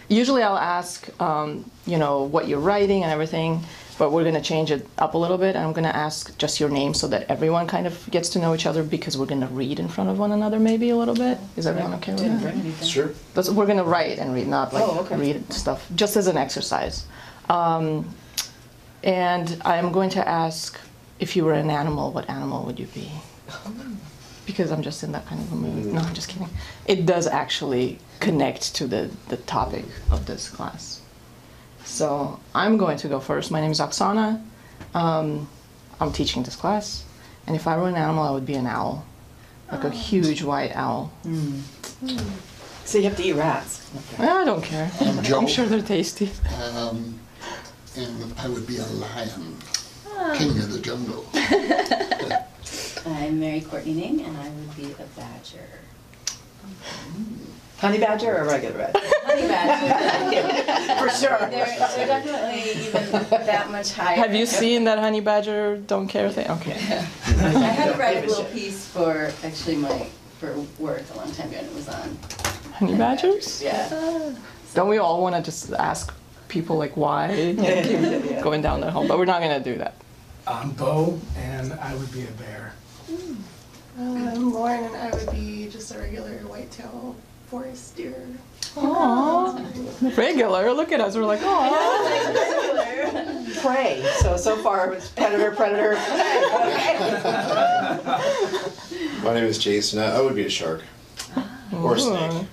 Usually I'll ask, you know, what you're writing and everything, but we're going to change it up a little bit. I'm going to ask just your name so that everyone kind of gets to know each other, because we're going to read in front of one another maybe a little bit. Is everyone okay with Didn't that? bring anything. Sure. We're going to write and read, not like okay. read stuff, just as an exercise. And I'm going to ask, if you were an animal, what animal would you be? Because I'm just in that kind of a mood. No, I'm just kidding. It does actually connect to the topic of this class. So I'm going to go first. My name is Oksana. I'm teaching this class. And if I were an animal, I would be an owl. Like a huge white owl. So you have to eat rats. Okay. I don't care. Joe. I'm sure they're tasty. And I would be a lion, king of the jungle. I'm Mary Courtney Ning, and I would be a badger. Honey badger or regular badger? Honey badger. For sure. They're definitely even that much higher. Have you seen that honey badger don't care thing? Okay. I had to write a little piece for for work a long time ago, and it was on Honey badgers? Yeah. Don't we all want to just ask people like why? Yeah. Going down their home, but we're not going to do that. I'm Bo, and I would be a bear. I'm Lauren, and I would be just a regular whitetail forest deer. Aww. Regular. Look at us. We're like, aww. Prey. So far it's predator, prey. My name is Jason. I would be a shark. Or a snake.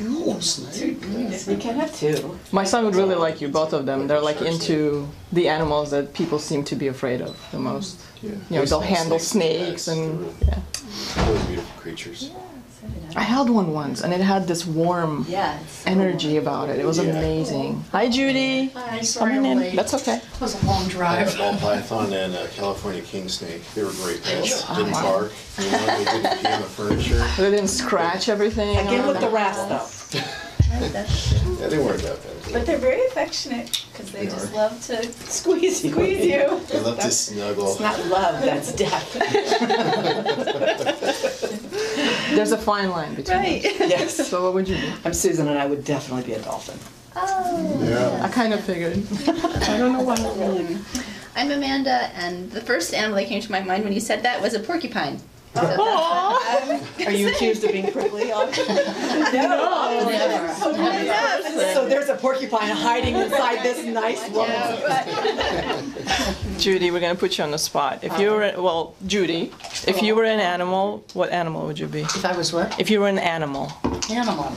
Oh, snake. You can have two. My son would really like you, both of them. They're like into the animals that people seem to be afraid of the most. Yeah. You know, they'll handle Snakes snakes and and bats. yeah. Really beautiful creatures. I held one once, and it had this warm energy about it. It was amazing. Hi, Judy. Hi, sorry Coming I'm in. late. That's okay. It was a long I drive. had a ball python and a California king snake. They were great pets. Oh, Didn't wow. bark. You know, they didn't pee on the furniture. They didn't scratch everything. Again with the rats though. Yeah, they weren't that bad. But they're very affectionate, because they They just are. love to Squeeze you. squeeze you. They love to snuggle. It's not love, that's death. There's a fine line between Right. us. Yes. So what would you be? I'm Susan, and I would definitely be a dolphin. Oh. Yeah. I kind of figured. I don't know why. I'm Amanda, and the first animal that came to my mind when you said that was a porcupine. So that's what Are you accused of being prickly? No. Never. So there's a porcupine hiding inside this nice woman. Judy, we're going to put you on the spot. If you were, well, Judy, if you were an animal, what animal would you be? If I was what? If you were an animal. Animal.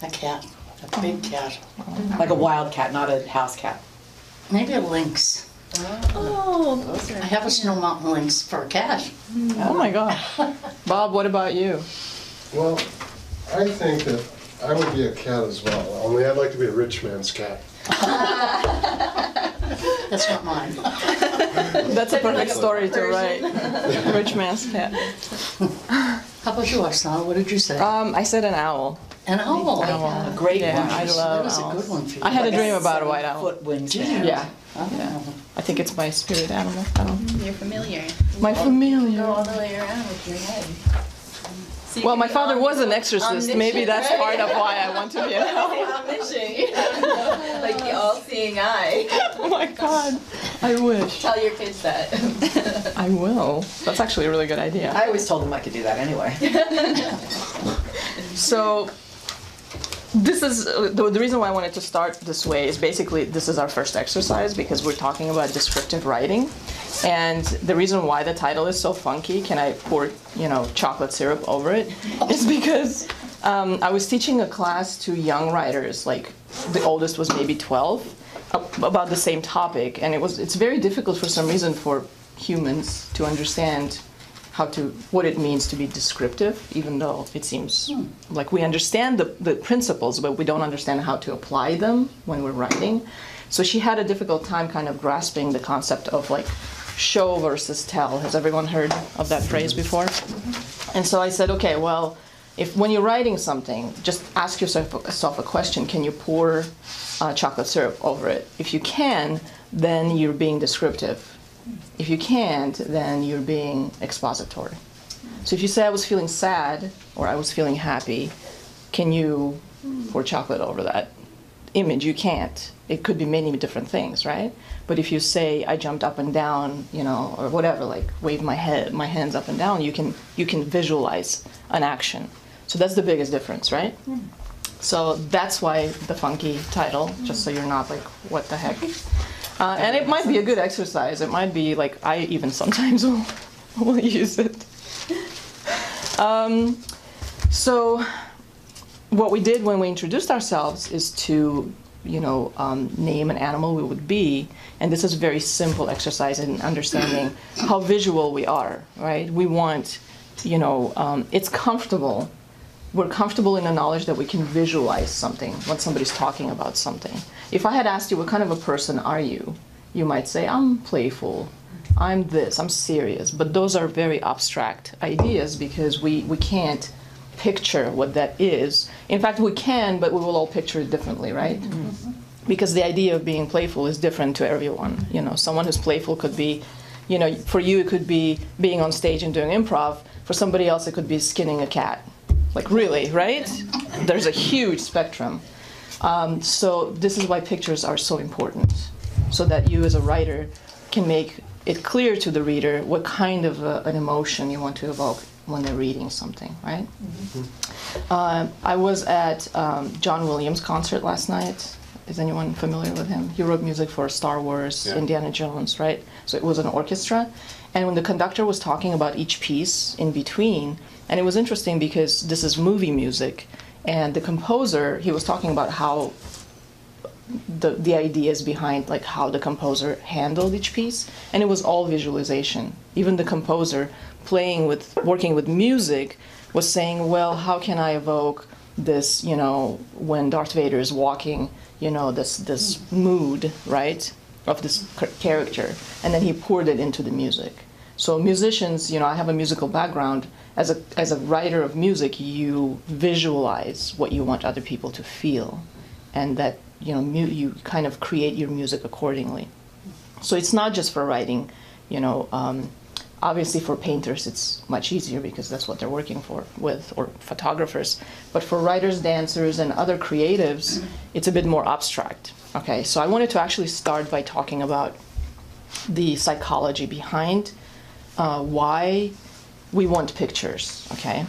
A cat. A big cat. Like a wild cat, not a house cat. Maybe a lynx. Oh, those I have a snow mountain lynx for a cat. Oh my God. Bob, what about you? Well, I think that I would be a cat as well, only I'd like to be a rich man's cat. That's not mine. That's a perfect story to write. Rich man's cat. How about you, Oksana? What did you say? I said an owl. An owl. Owl. A great Yeah, one. I love That was a owls. good one for you. I had a dream about a white owl. Foot wingspan. Yeah. Oh. Yeah. I think it's my spirit animal. You're familiar. My Go all familiar. the way around with your head. So you Well, could my be father was an omniscient, exorcist. Maybe that's right? part of why I want to be an owl. Omniscient, you know? Like the all-seeing eye. Oh my God. I wish. Tell your kids that. I will. That's actually a really good idea. I always told them I could do that anyway. So this is the reason why I wanted to start this way is basically this is our first exercise because we're talking about descriptive writing, and the reason why the title is so funky, can I pour chocolate syrup over it, is because I was teaching a class to young writers, like the oldest was maybe 12, about the same topic, and it's very difficult for some reason for humans to understand what it means to be descriptive, even though it seems like we understand the principles, but we don't understand how to apply them when we're writing. So she had a difficult time kind of grasping the concept of like show versus tell. Has everyone heard of that phrase before? And so I said, okay, well, when you're writing something, just ask yourself a question. Can you pour chocolate syrup over it? If you can, then you're being descriptive. If you can't, then you're being expository. So if you say I was feeling sad or I was feeling happy, can you pour chocolate over that image. You can't. It could be many different things, right? But if you say I jumped up and down, you know, or whatever, like wave my hands up and down, you can visualize an action. So that's the biggest difference, right? So that's why the funky title, just so you're not like, what the heck? And it might be a good exercise. It might be like, I even sometimes will use it. So what we did when we introduced ourselves is to, you know, name an animal we would be. And this is a very simple exercise in understanding how visual we are, right? We want, you know, it's comfortable. We're comfortable in the knowledge that we can visualize something when somebody's talking about something. If I had asked you, what kind of a person are you? You might say, I'm playful, I'm this, I'm serious. But those are very abstract ideas because we can't picture what that is. In fact, we can, but we will all picture it differently, right? Mm-hmm. Because the idea of being playful is different to everyone. You know, someone who's playful could be, you know, for you it could be being on stage and doing improv. For somebody else it could be skinning a cat. Like really, right? There's a huge spectrum. So this is why pictures are so important, so that you as a writer can make it clear to the reader what kind of an emotion you want to evoke when they're reading something, right? Mm-hmm. I was at John Williams' concert last night. Is anyone familiar with him? He wrote music for Star Wars, yeah. Indiana Jones, right? So it was an orchestra. And when the conductor was talking about each piece in between, and it was interesting because this is movie music, and the composer, he was talking about how the ideas behind like how the composer handled each piece, and it was all visualization. Even the composer working with music was saying, well, how can I evoke this, you know, when Darth Vader is walking, you know, this mood, right, of this character, and then he poured it into the music. So musicians, you know, I have a musical background. As a writer of music, you visualize what you want other people to feel, and that, you know, you kind of create your music accordingly. So it's not just for writing, you know. Obviously, for painters, it's much easier because that's what they're working with, or photographers. But for writers, dancers, and other creatives, it's a bit more abstract. Okay, so I wanted to actually start by talking about the psychology behind why we want pictures, okay?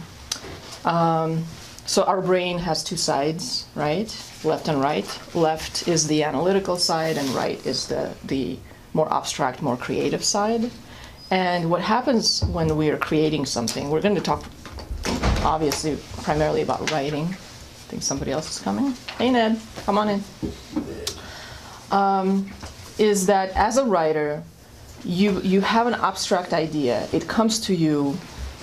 So our brain has two sides, right? Left and right. Left is the analytical side, and right is the more abstract, more creative side. And what happens when we are creating something, we're going to talk, obviously, primarily about writing. I think somebody else is coming. Hey, Ned, come on in. Is that as a writer, you have an abstract idea. It comes to you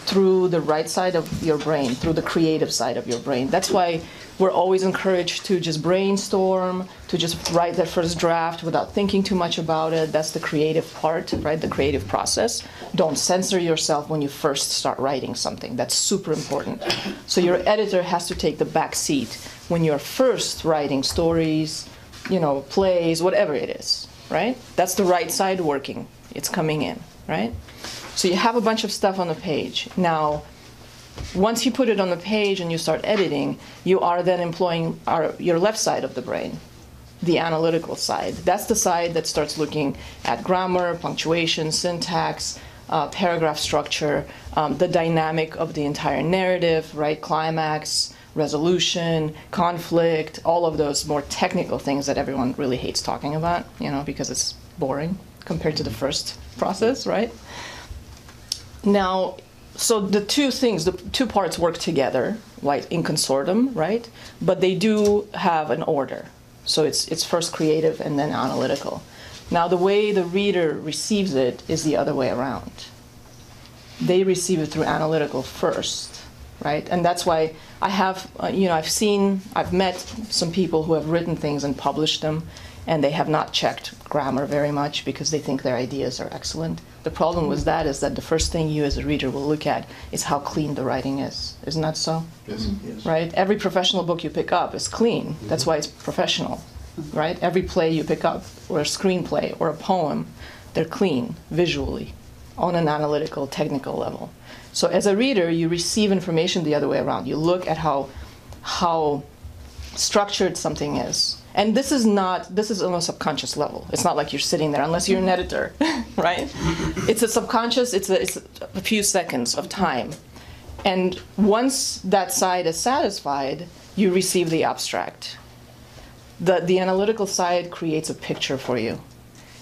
through the right side of your brain, through the creative side of your brain. That's why we're always encouraged to just brainstorm, to just write that first draft without thinking too much about it. That's the creative part, right? The creative process. Don't censor yourself when you first start writing something. That's super important. So your editor has to take the back seat when you're first writing stories, you know, plays, whatever it is, right? That's the right side working. It's coming in, right? So you have a bunch of stuff on the page. Now, once you put it on the page and you start editing, you are then employing your left side of the brain, the analytical side. That's the side that starts looking at grammar, punctuation, syntax, paragraph structure, the dynamic of the entire narrative, right? Climax, resolution, conflict, all of those more technical things that everyone really hates talking about, you know, because it's boring compared to the first process, right? Now, so the two parts work together, like in consortium, right? But they do have an order. So it's first creative and then analytical. Now, the way the reader receives it is the other way around. They receive it through analytical first, right? And that's why I have, I've met some people who have written things and published them, and they have not checked grammar very much because they think their ideas are excellent. The problem with that is that the first thing you as a reader will look at is how clean the writing is. Isn't that so? Yes. Yes. Right? Every professional book you pick up is clean. That's why it's professional, right? Every play you pick up, or a screenplay, or a poem, they're clean visually on an analytical, technical level. So as a reader, you receive information the other way around. You look at how structured something is. And this is on a subconscious level. It's not like you're sitting there, unless you're an editor, right? It's a subconscious, it's a few seconds of time. And once that side is satisfied, you receive the abstract. The analytical side creates a picture for you.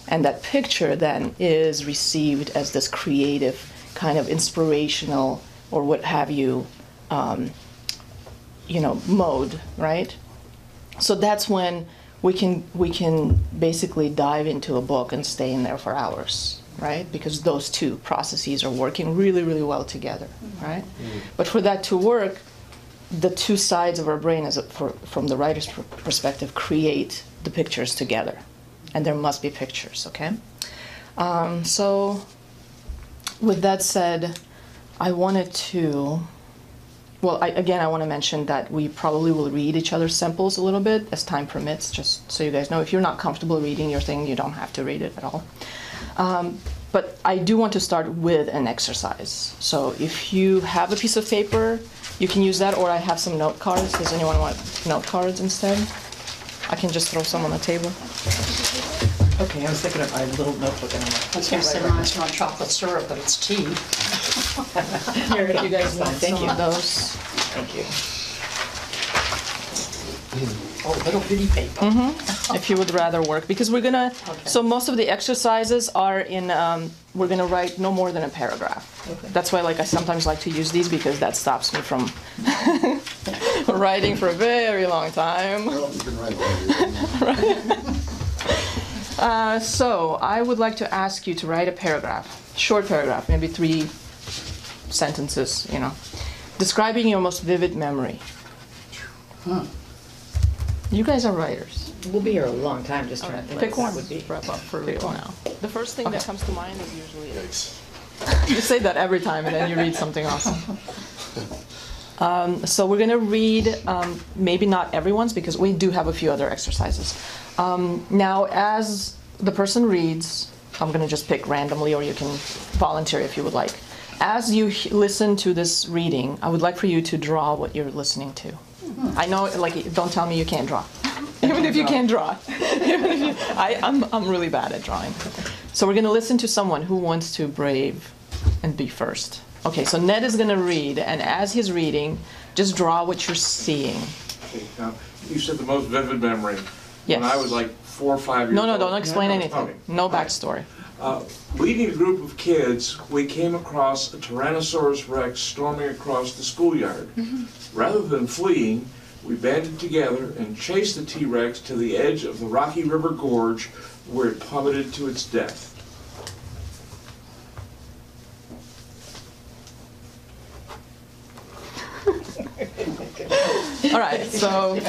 And that picture then is received as this creative, kind of inspirational, or what have you, mode, right? So that's when we can basically dive into a book and stay in there for hours, right? Because those two processes are working really, really well together, right? But for that to work, the two sides of our brain, from the writer's perspective, create the pictures together. And there must be pictures, okay? So with that said, I wanted to... Well, I want to mention that we probably will read each other's samples a little bit as time permits, just so you guys know. If you're not comfortable reading your thing, you don't have to read it at all. But I do want to start with an exercise. So if you have a piece of paper, you can use that, or I have some note cards. Does anyone want note cards instead? I can just throw some on the table. Okay, I was thinking of my little notebook and I'm like, I was going to say mine's not chocolate syrup, but it's tea. Here, if you guys want Thank some you. of those. thank you. Oh, little bitty paper. If you would rather work, because we're gonna, so most of the exercises are in, we're gonna write no more than a paragraph. Okay. That's why I sometimes like to use these, because that stops me from writing for a very long time. Well, you can write all So I would like to ask you to write a paragraph, short paragraph, maybe 3 sentences, describing your most vivid memory. You guys are writers. We'll be here a long time just trying to think Pick what one. that would be. Wrap up for real now. The first thing that comes to mind is usually Yikes. you say that every time, and then you read something awesome. So we're going to read, maybe not everyone's, because we do have a few other exercises. Now, as the person reads, I'm going to just pick randomly, or you can volunteer if you would like. As you listen to this reading, I would like for you to draw what you're listening to. I know, don't tell me you can't draw. Even if you can't draw. I'm really bad at drawing. So we're going to listen to someone who wants to brave and be first. Okay, so Ned is going to read, and as he's reading, just draw what you're seeing. Okay, now, you said the most vivid memory. Yes. When I was like 4 or 5 years old. No, don't explain anything. Okay. No backstory. Leading a group of kids, we came across a Tyrannosaurus Rex storming across the schoolyard. Rather than fleeing, we banded together and chased the T-Rex to the edge of the Rocky River Gorge, where it plummeted to its death. All right, so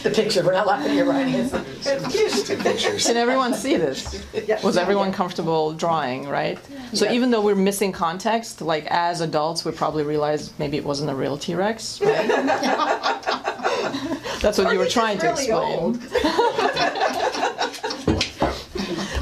The picture, we're not laughing at your writing. can everyone see this? Was everyone comfortable drawing, right? So even though we're missing context, like as adults, we probably realize maybe it wasn't a real T-Rex, right? That's what you were trying to explain.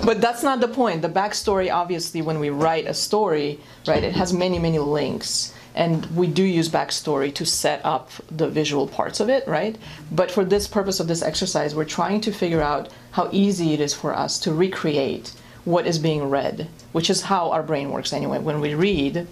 But that's not the point. The backstory, obviously, when we write a story, right, it has many, many links. And we do use backstory to set up the visual parts of it, right? But for this purpose of this exercise, we're trying to figure out how easy it is for us to recreate what is being read, which is how our brain works anyway. When we read,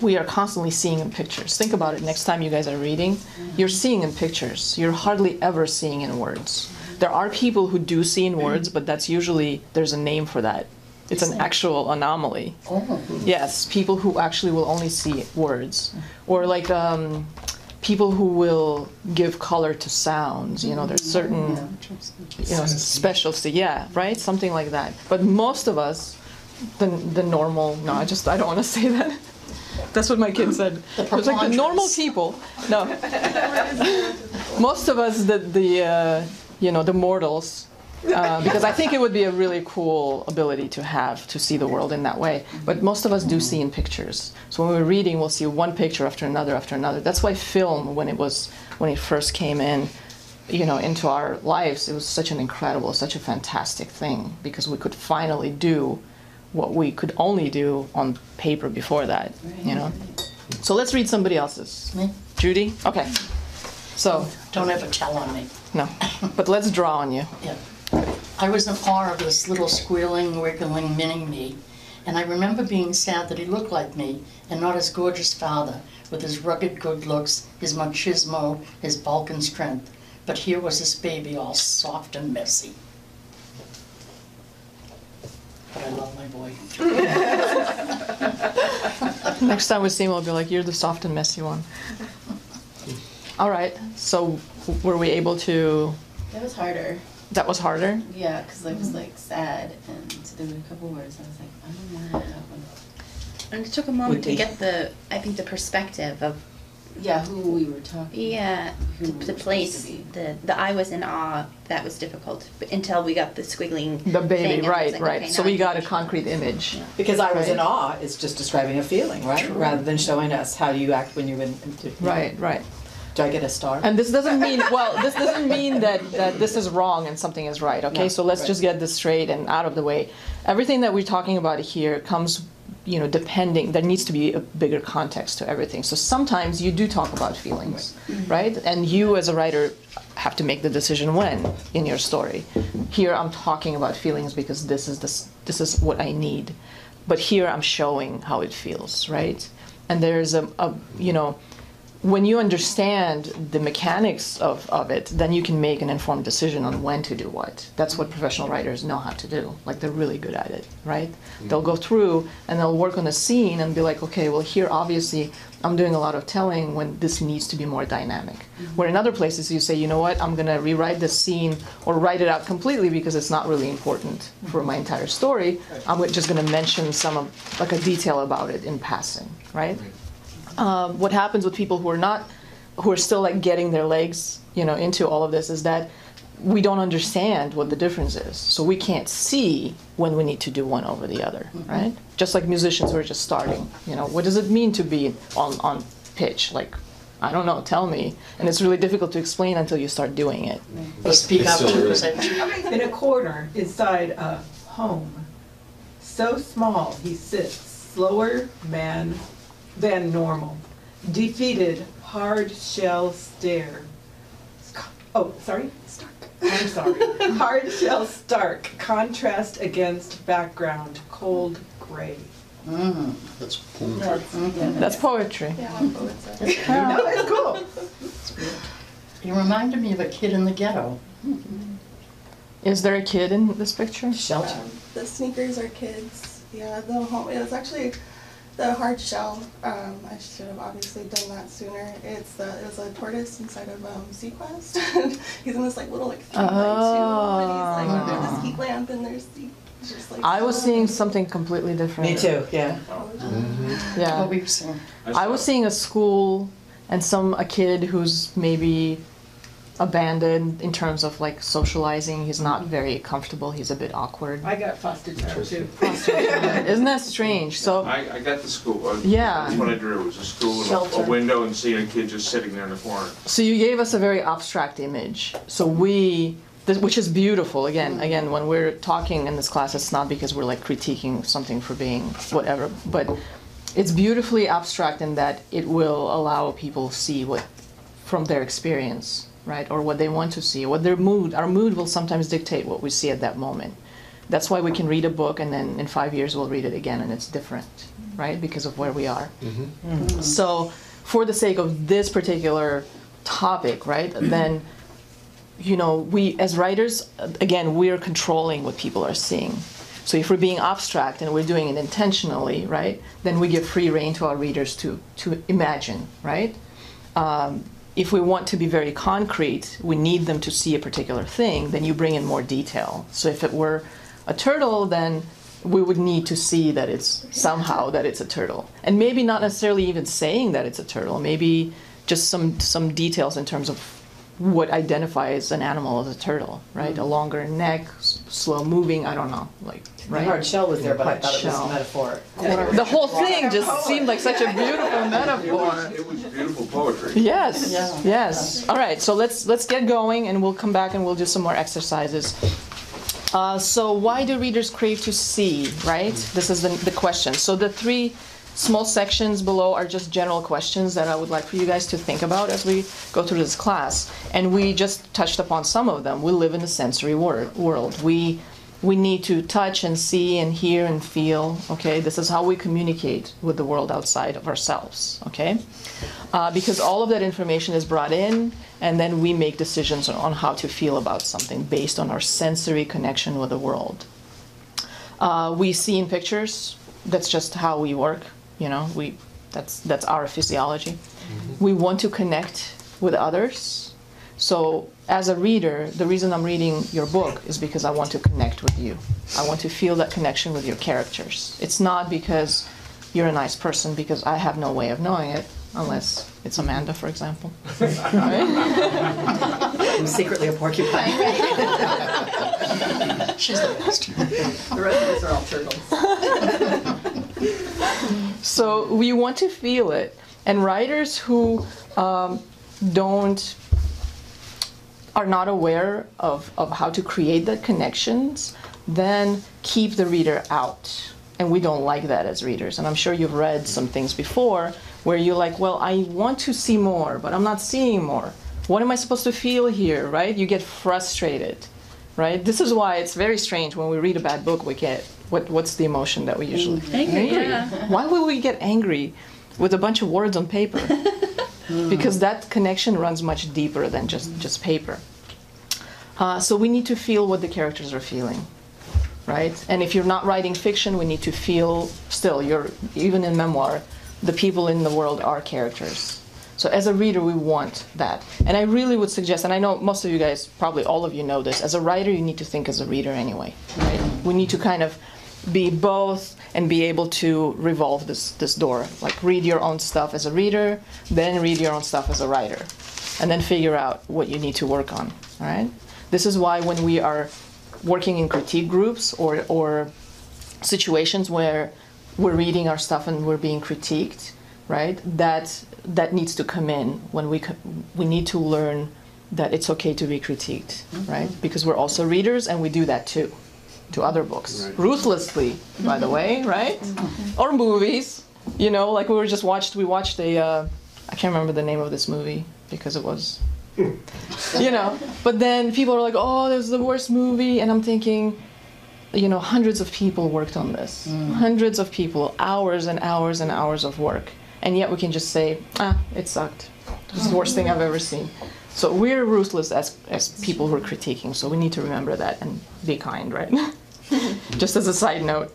we are constantly seeing in pictures. Think about it, next time you guys are reading, you're seeing in pictures. You're hardly ever seeing in words. There are people who do see in words, but that's usually, there's a name for that. It's an actual anomaly. Oh. Yes, people who actually will only see words. Or like people who will give color to sounds. There's certain specialty. Yeah, right? Something like that. But most of us, the normal, no, I don't want to say that. That's what my kid said. It was like the normal people. No. Most of us, the mortals, because I think it would be a really cool ability to have, to see the world in that way. But most of us do see in pictures. So when we're reading, we'll see one picture after another after another. That's why film, when it first came in, into our lives, it was such an incredible, such a fantastic thing, because we could finally do what we could only do on paper before that, So let's read somebody else's. Me? Judy? Okay. So, Don't ever tell on me. No. But let's draw on you. Yeah. I was in awe of this little squealing, wiggling mini-me, and I remember being sad that he looked like me and not his gorgeous father, with his rugged good looks, his machismo, his bulk and strength. But here was this baby all soft and messy. But I love my boy. Next time we see him, we'll be like, you're the soft and messy one. All right, so were we able to, That was harder. that was harder? Yeah, because I was like sad, and there were a couple words. I was like, I don't know that one. And it took a moment to get I think the perspective of. Yeah, who we were talking. Yeah, the place. The I was in awe. That was difficult, but until we got the squiggling. The baby, thing, and I right, was like, right. okay, So now we I got a know. concrete image. Because I was in Right. awe, it's just describing a feeling, right? Rather than showing us how you act when you're in. Right, right. Do I get a star? And this doesn't mean, well, this doesn't mean that this is wrong and something is right, okay? No, So let's right. just get this straight and out of the way. Everything that we're talking about here comes, depending, there needs to be a bigger context to everything. So sometimes you do talk about feelings, right? And you as a writer have to make the decision when in your story. Here I'm talking about feelings because this is what I need. But here I'm showing how it feels, right? And there's when you understand the mechanics of it, then you can make an informed decision on when to do what. That's what professional writers know how to do. Like, they're really good at it, right? They'll go through and they'll work on a scene and be like, okay, well, here obviously I'm doing a lot of telling when this needs to be more dynamic. Where in other places you say, you know what, I'm going to rewrite this scene or write it out completely because it's not really important for my entire story. I'm just going to mention like a detail about it in passing, right? What happens with people who are still like getting their legs, into all of this is that we don't understand what the difference is. So we can't see when we need to do one over the other, right? Just like musicians who are just starting, what does it mean to be on pitch? Like, I don't know, tell me. And it's really difficult to explain until you start doing it. So speak It's up still to really- say, In a corner inside a home, so small he sits, slower man than normal, defeated, hard shell stare. Oh, sorry, stark. I'm sorry. Hard shell stark, contrast against background, cold gray. That's poetry. That's poetry. Yeah, I'm poet, so. No, that's cool. you reminded me of a kid in the ghetto. Is there a kid in this picture? Shelter. The sneakers are kids. Yeah, the home. It was actually the hard shell. I should have obviously done that sooner. It was a tortoise inside of Sequest. He's in this like little like 3x2, and he's like under this heat lamp, and there's just like. I was seeing something completely different. Me too, yeah. Yeah. What were you saying? I was seeing a school and a kid who's maybe abandoned in terms of like socializing. He's not very comfortable. He's a bit awkward. I got foster child too. Isn't that strange? So I got the school. Yeah. That's what I drew. It was a school with Shelter. a window and seeing a kid just sitting there in the corner. so you gave us a very abstract image. So which is beautiful. Again, when we're talking in this class, it's not because we're like critiquing something for being whatever, but it's beautifully abstract in that it will allow people to see what from their experience, right? Or what they want to see, what their mood. Our mood will sometimes dictate what we see at that moment. That's why we can read a book and then in 5 years we'll read it again and it's different, right? Because of where we are. So for the sake of this particular topic, right, then, we as writers, again, we're controlling what people are seeing. So if we're being abstract and we're doing it intentionally, right, then we give free rein to our readers to imagine, right? If we want to be very concrete, we need them to see a particular thing, then you bring in more detail. So if it were a turtle, then we would need to see that it's somehow that it's a turtle. And maybe not necessarily even saying that it's a turtle, maybe just some details in terms of what identifies an animal as a turtle, right? A longer neck, slow moving, I don't know, like, The right? hard shell was there, but I Hard thought it was shell. metaphoric. The whole thing just seemed like such a beautiful metaphor. It was beautiful poetry. Yes, Yeah. yes. All right, so let's get going and we'll come back and we'll do some more exercises. So why do readers crave to see, right? This is the question. So the three small sections below are just general questions that I would like for you guys to think about as we go through this class. And we just touched upon some of them. We live in a sensory world. We need to touch and see and hear and feel, okay? This is how we communicate with the world outside of ourselves, okay? Because all of that information is brought in, and then we make decisions on how to feel about something based on our sensory connection with the world. We see in pictures. That's just how we work, you know. That's our physiology. We want to connect with others. So as a reader, the reason I'm reading your book is because I want to connect with you. I want to feel that connection with your characters. It's not because you're a nice person, because I have no way of knowing it, unless it's Amanda, for example. Right? I'm secretly a porcupine. She's the best. The rest of us are all turtles. So we want to feel it. And writers who are not aware of how to create that connections, then keep the reader out. And we don't like that as readers. And I'm sure you've read some things before where you're like, well, I want to see more, but I'm not seeing more. What am I supposed to feel here, right? You get frustrated, right? This is why it's very strange when we read a bad book, we get, what's the emotion that we usually Angry, yeah. Why would we get angry with a bunch of words on paper? Because that connection runs much deeper than just paper. So we need to feel what the characters are feeling, right? And if you're not writing fiction, we need to feel still, even in memoir, the people in the world are characters. So as a reader, we want that. And I really would suggest, and I know most of you guys, probably all of you know this, as a writer, you need to think as a reader anyway, right? We need to kind of be both and be able to revolve this door. Like read your own stuff as a reader, then read your own stuff as a writer, and then figure out what you need to work on, all right? This is why when we are working in critique groups or situations where we're reading our stuff and we're being critiqued, right? That needs to come in when we need to learn that it's okay to be critiqued, right? Because we're also readers and we do that too, to other books, ruthlessly, by the way, right? Or movies, you know, like we watched a, I can't remember the name of this movie because it was, you know, but then people are like, oh, this is the worst movie, and I'm thinking, you know, hundreds of people worked on this, hundreds of people, hours and hours and hours of work, and yet we can just say, it sucked. It was the worst thing I've ever seen. So we're ruthless as people who are critiquing, so we need to remember that and be kind, right? Just as a side note,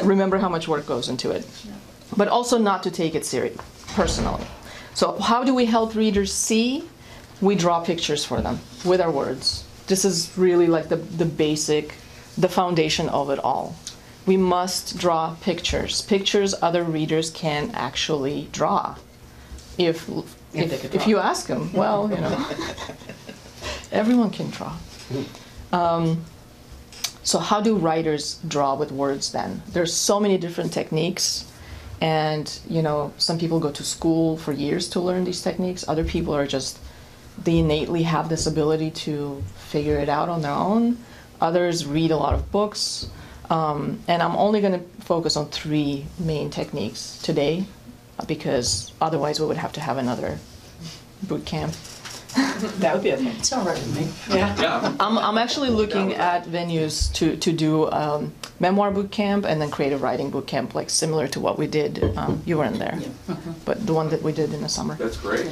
remember how much work goes into it. But also not to take it seriously, personally. So how do we help readers see? We draw pictures for them with our words. This is really like the basic, the foundation of it all. We must draw pictures. Pictures other readers can actually draw. If you ask them, well, you know, everyone can draw. So how do writers draw with words then? There's so many different techniques, and you know, some people go to school for years to learn these techniques. Other people are they innately have this ability to figure it out on their own. Others read a lot of books, and I'm only going to focus on 3 main techniques today, because otherwise we would have to have another boot camp. That would be okay. It's all right with me. Yeah. I'm actually looking at venues to do memoir boot camp and then creative writing boot camp, like similar to what we did. You weren't there, but the one that we did in the summer. That's great.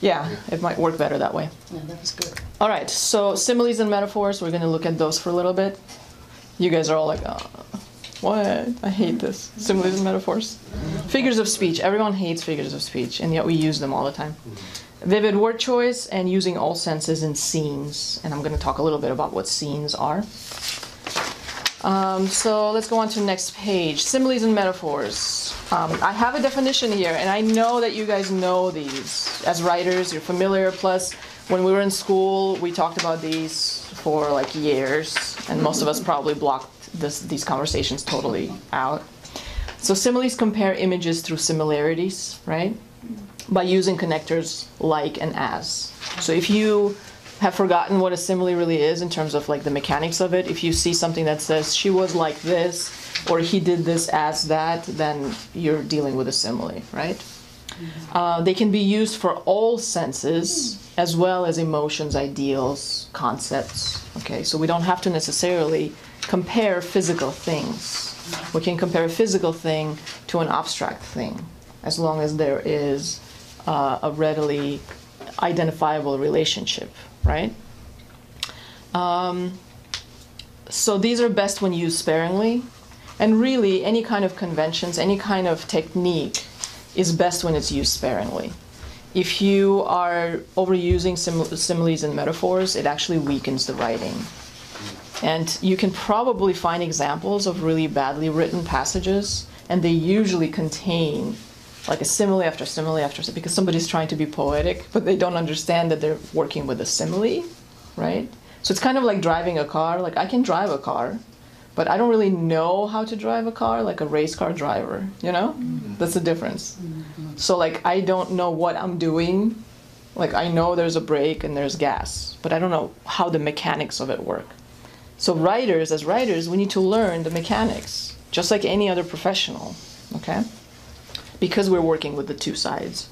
Yeah, it might work better that way. Yeah, that was good. All right, so similes and metaphors, we're going to look at those for a little bit. You guys are all like, what? I hate this. Similes and metaphors. Figures of speech. Everyone hates figures of speech, and yet we use them all the time. Vivid word choice and using all senses in scenes. And I'm going to talk a little bit about what scenes are. So let's go on to the next page. Similes and metaphors. I have a definition here, and I know that you guys know these. As writers, you're familiar. Plus, when we were in school, we talked about these for like years, and most of us probably blocked these conversations totally out. So similes compare images through similarities, right? By using connectors like and as. So if you have forgotten what a simile really is in terms of like the mechanics of it. If you see something that says she was like this or he did this as that, then you're dealing with a simile, right? They can be used for all senses as well as emotions, ideals, concepts. Okay, so we don't have to necessarily compare physical things. We can compare a physical thing to an abstract thing as long as there is a readily identifiable relationship, right? So these are best when used sparingly. And really, any kind of conventions, any kind of technique is best when it's used sparingly. If you are overusing similes and metaphors, it actually weakens the writing. And you can probably find examples of really badly written passages, and they usually contain like a simile after simile after simile, because somebody's trying to be poetic, but they don't understand that they're working with a simile, right? So it's kind of like driving a car. Like, I can drive a car, but I don't really know how to drive a car like a race car driver, you know? Mm-hmm. That's the difference. Mm-hmm. So like, I don't know what I'm doing. Like, I know there's a brake and there's gas, but I don't know how the mechanics of it work. So writers, as writers, we need to learn the mechanics, just like any other professional, okay? Because we're working with the two sides.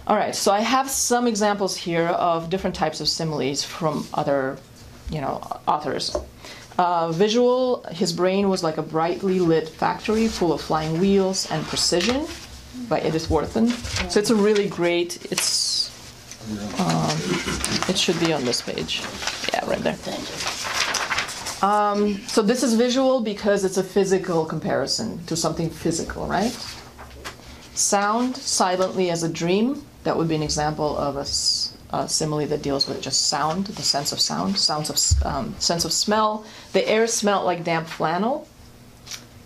All right, so I have some examples here of different types of similes from other, authors. Visual, his brain was like a brightly lit factory full of flying wheels and precision, by Edith Wharton. So it's a really great, it should be on this page. Yeah, right there. So this is visual because it's a physical comparison to something physical, right? Sound, silently as a dream. That would be an example of a simile that deals with just sound, the sense of sound, sense of smell. The air smelled like damp flannel.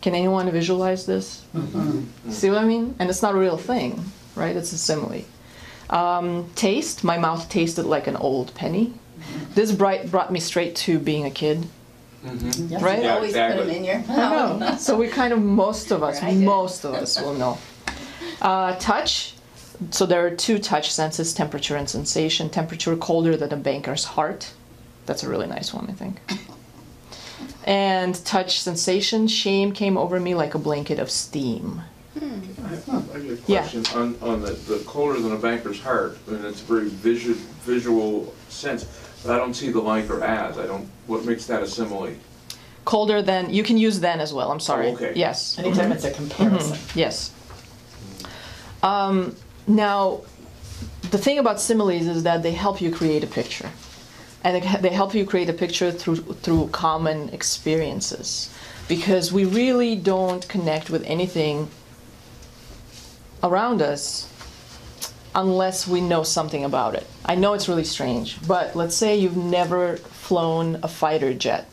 Can anyone visualize this? Mm-hmm. See what I mean? And it's not a real thing, right? It's a simile. Taste, my mouth tasted like an old penny. This brought me straight to being a kid. Mm-hmm. Yes, right? You always exactly. Put them in your mouth. I know. So we kind of, most of us will know. Touch. So there are two touch senses, temperature and sensation. Temperature colder than a banker's heart. That's a really nice one, I think. And touch sensation, shame came over me like a blanket of steam. I have a question on the colder than a banker's heart. I mean, it's a very visual sense, but I don't see the like or as. What makes that a simile? Colder than, you can use then as well, I'm sorry. Oh, okay. Yes. Anytime it's a comparison. Mm-hmm. Yes. Now, the thing about similes is that they help you create a picture. And they help you create a picture through common experiences. Because we really don't connect with anything around us unless we know something about it. I know it's really strange, but let's say you've never flown a fighter jet,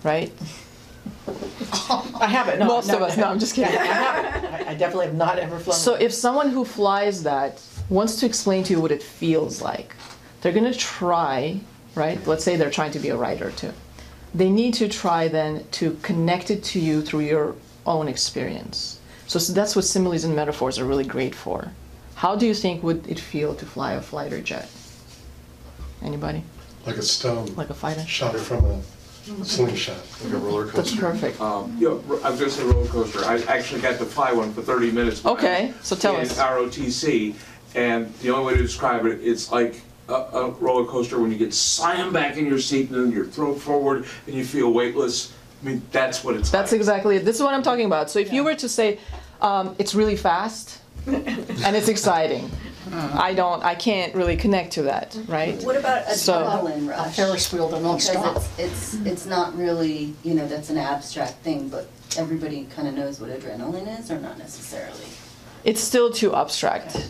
right? I haven't. No, Most of us. No, I'm just kidding. I haven't. I definitely have not ever flown. So if someone who flies that wants to explain to you what it feels like, they're going to try, right? Let's say they're trying to be a writer too. They need to try then to connect it to you through your own experience. So that's what similes and metaphors are really great for. How do you think would it feel to fly a fighter jet? Anybody? Like a stone. Like a fighter? Shot from a slingshot. Like a roller coaster. That's perfect. I was going to say roller coaster. I actually got to fly one for 30 minutes. Okay, so tell us. In ROTC, and the only way to describe it, it's like a roller coaster when you get slammed back in your seat and then you're thrown forward and you feel weightless. I mean, that's what it's like. That's exactly it. This is what I'm talking about. So if you were to say, it's really fast and it's exciting, I can't really connect to that, right? What about adrenaline rush? A Ferris wheel that won't stop. Because it's not really, that's an abstract thing, but everybody kind of knows what adrenaline is, or not necessarily? It's still too abstract. Okay.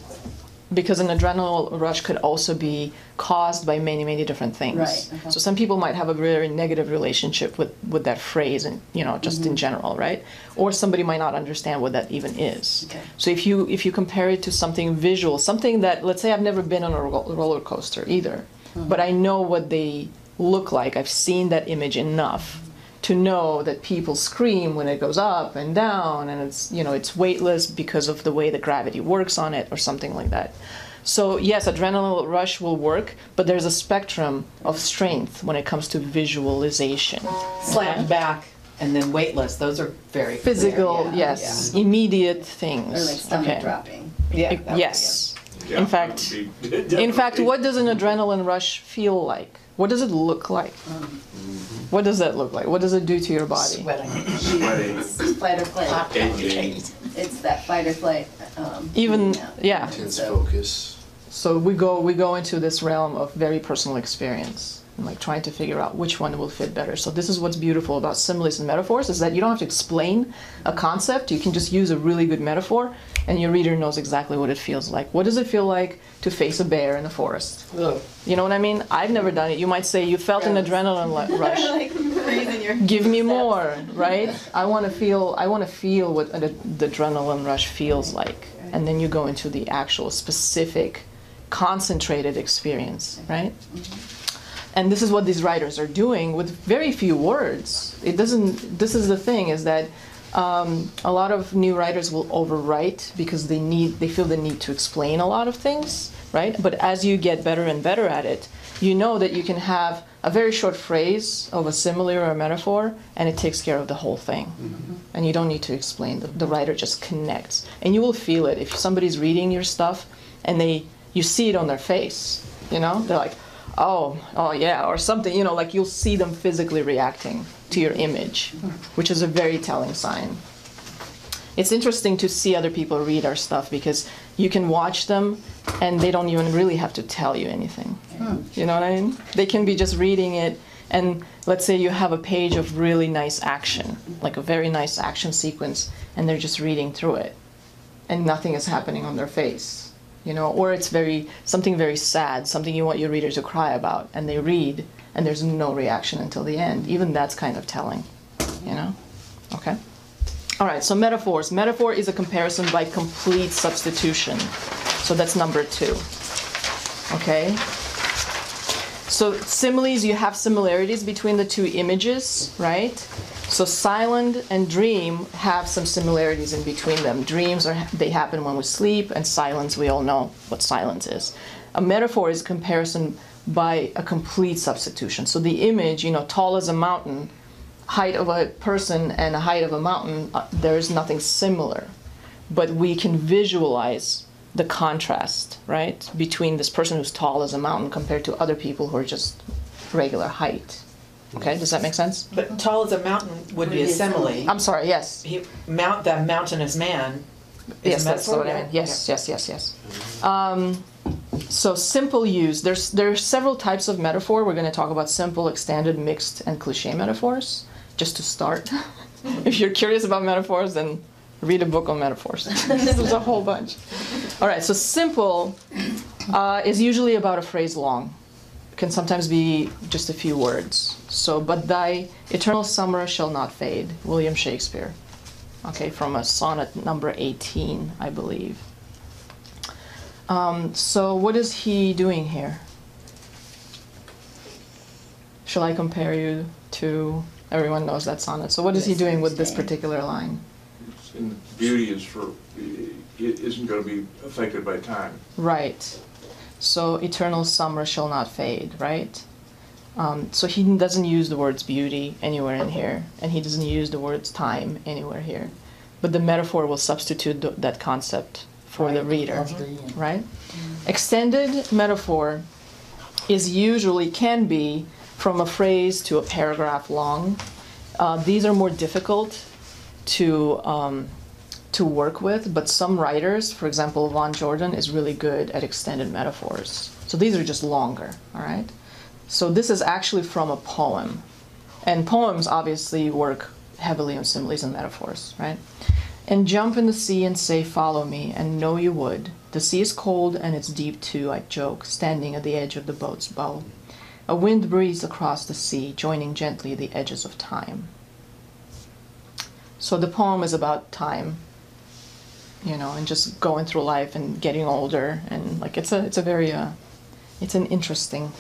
Because an adrenaline rush could also be caused by many, many different things. Right. Okay. So some people might have a very negative relationship with that phrase, and just in general, right? Or somebody might not understand what that even is. Okay. So if you compare it to something visual, something that, let's say I've never been on a roller coaster either, but I know what they look like. I've seen that image enough to know that people scream when it goes up and down, and it's weightless because of the way the gravity works on it, or something like that. So yes, adrenaline rush will work, but there's a spectrum of strength when it comes to visualization. Slammed back and then weightless. Those are very clear, Physical, yeah, yes, immediate things. Or like stomach Okay. dropping. Yeah. that would be Yes. Yeah, In fact, that would be- In fact, what does an adrenaline rush feel like? What does it look like? What does that look like? What does it do to your body? Sweating. Sweating. It's fight or flight. Aging. It's that fight or flight. Even, yeah. Intense So- focus. So we go into this realm of very personal experience and like trying to figure out which one will fit better. So this is what's beautiful about similes and metaphors, is that you don't have to explain a concept. You can just use a really good metaphor and your reader knows exactly what it feels like. What does it feel like to face a bear in the forest? Ugh. You know what I mean? I've never done it. You might say you felt an adrenaline rush. Like freezing your Give me more, right? I want to feel what the adrenaline rush feels like. And then you go into the actual specific concentrated experience, right? And this is what these writers are doing with very few words. It doesn't, this is the thing, is that a lot of new writers will overwrite because they feel the need to explain a lot of things, right? But as you get better and better at it, you know that you can have a very short phrase of a simile or a metaphor, and it takes care of the whole thing. And you don't need to explain. The writer just connects. And you will feel it. If somebody's reading your stuff and you see it on their face, you know? They're like, oh yeah, or something, you know, like you'll see them physically reacting to your image, which is a very telling sign. It's interesting to see other people read our stuff because you can watch them and they don't even really have to tell you anything. You know what I mean? They can be just reading it, and let's say you have a page of really nice action, like a very nice action sequence, and they're just reading through it and nothing is happening on their face. You know, or it's something very sad, something you want your reader to cry about, and they read, and there's no reaction until the end. Even that's kind of telling, you know? Okay? All right, so metaphors. Metaphor is a comparison by complete substitution. So that's number 2. Okay? So similes, you have similarities between the two images, right? So silent and dream have some similarities in between them. Dreams they happen when we sleep, and silence, we all know what silence is. A metaphor is a comparison by a complete substitution. So the image, you know, tall as a mountain, height of a person and a height of a mountain, there is nothing similar. But we can visualize the contrast, right, between this person who's tall as a mountain compared to other people who are just regular height. Okay, does that make sense? But tall as a mountain would be a simile. I'm sorry, yes. The mountainous man is Yes, a that's metaphor. what I mean. Yes. So simple use. There are several types of metaphor. We're going to talk about simple, extended, mixed, and cliche metaphors, just to start. If you're curious about metaphors, then read a book on metaphors. There's a whole bunch. All right, so simple is usually about a phrase long. It can sometimes be just a few words. So, but thy eternal summer shall not fade, William Shakespeare. Okay, from a sonnet number 18, I believe. So what is he doing here? Shall I compare you to, everyone knows that sonnet. So what is he doing with this particular line? And beauty isn't going to be affected by time. Right. So eternal summer shall not fade, right? So he doesn't use the words beauty anywhere in here, and he doesn't use the words time anywhere here. But the metaphor will substitute that concept for the reader, right? Extended metaphor can be from a phrase to a paragraph long. These are more difficult to work with, but some writers, for example, Von Jordan is really good at extended metaphors. So these are just longer, all right? So this is actually from a poem. And poems obviously work heavily on similes and metaphors, right? And jump in the sea and say, follow me, and know you would. The sea is cold and it's deep too, I joke, standing at the edge of the boat's bow. A wind breathes across the sea, joining gently the edges of time. So the poem is about time, you know, and just going through life and getting older, and like it's an interesting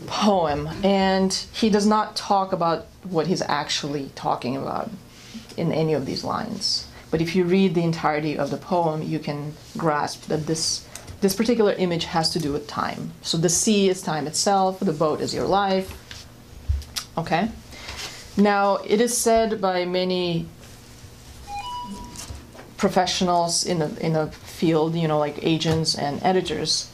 poem. And he does not talk about what he's actually talking about in any of these lines. But if you read the entirety of the poem, you can grasp that this this particular image has to do with time. So the sea is time itself, the boat is your life. Okay? Now, it is said by many professionals in the field, you know, like agents and editors,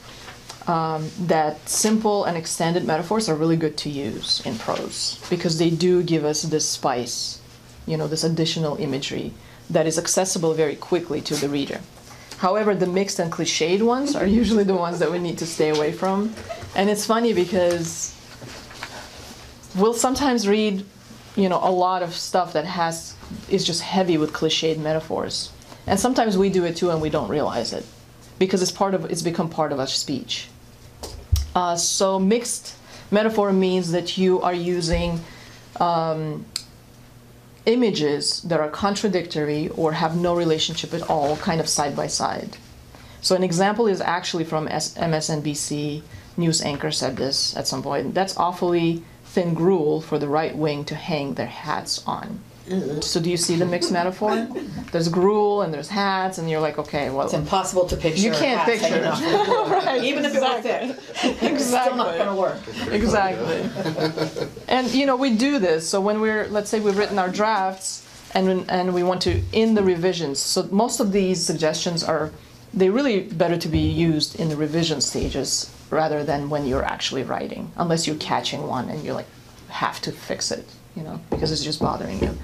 that simple and extended metaphors are really good to use in prose because they do give us this spice, you know, this additional imagery that is accessible very quickly to the reader. However, the mixed and cliched ones are usually the ones that we need to stay away from. And it's funny because we'll sometimes read, you know, a lot of stuff that is just heavy with cliched metaphors. And sometimes we do it too and we don't realize it because it's become part of our speech. So mixed metaphor means that you are using images that are contradictory or have no relationship at all, kind of side by side. So an example is actually from MSNBC news anchor said this at some point. That's awfully thin gruel for the right wing to hang their hats on. So do you see the mixed metaphor? There's gruel and there's hats, and you're like, okay, well, It's impossible to picture. you can't hats picture hanging off the floor. Right, Even if it were thick. It's still not going to work. Exactly. And you know, we do this. So when let's say we've written our drafts and we want to in the revisions. So most of these suggestions they really better to be used in the revision stages rather than when you're actually writing, unless you're catching one and you like have to fix it, you know, because it's just bothering you.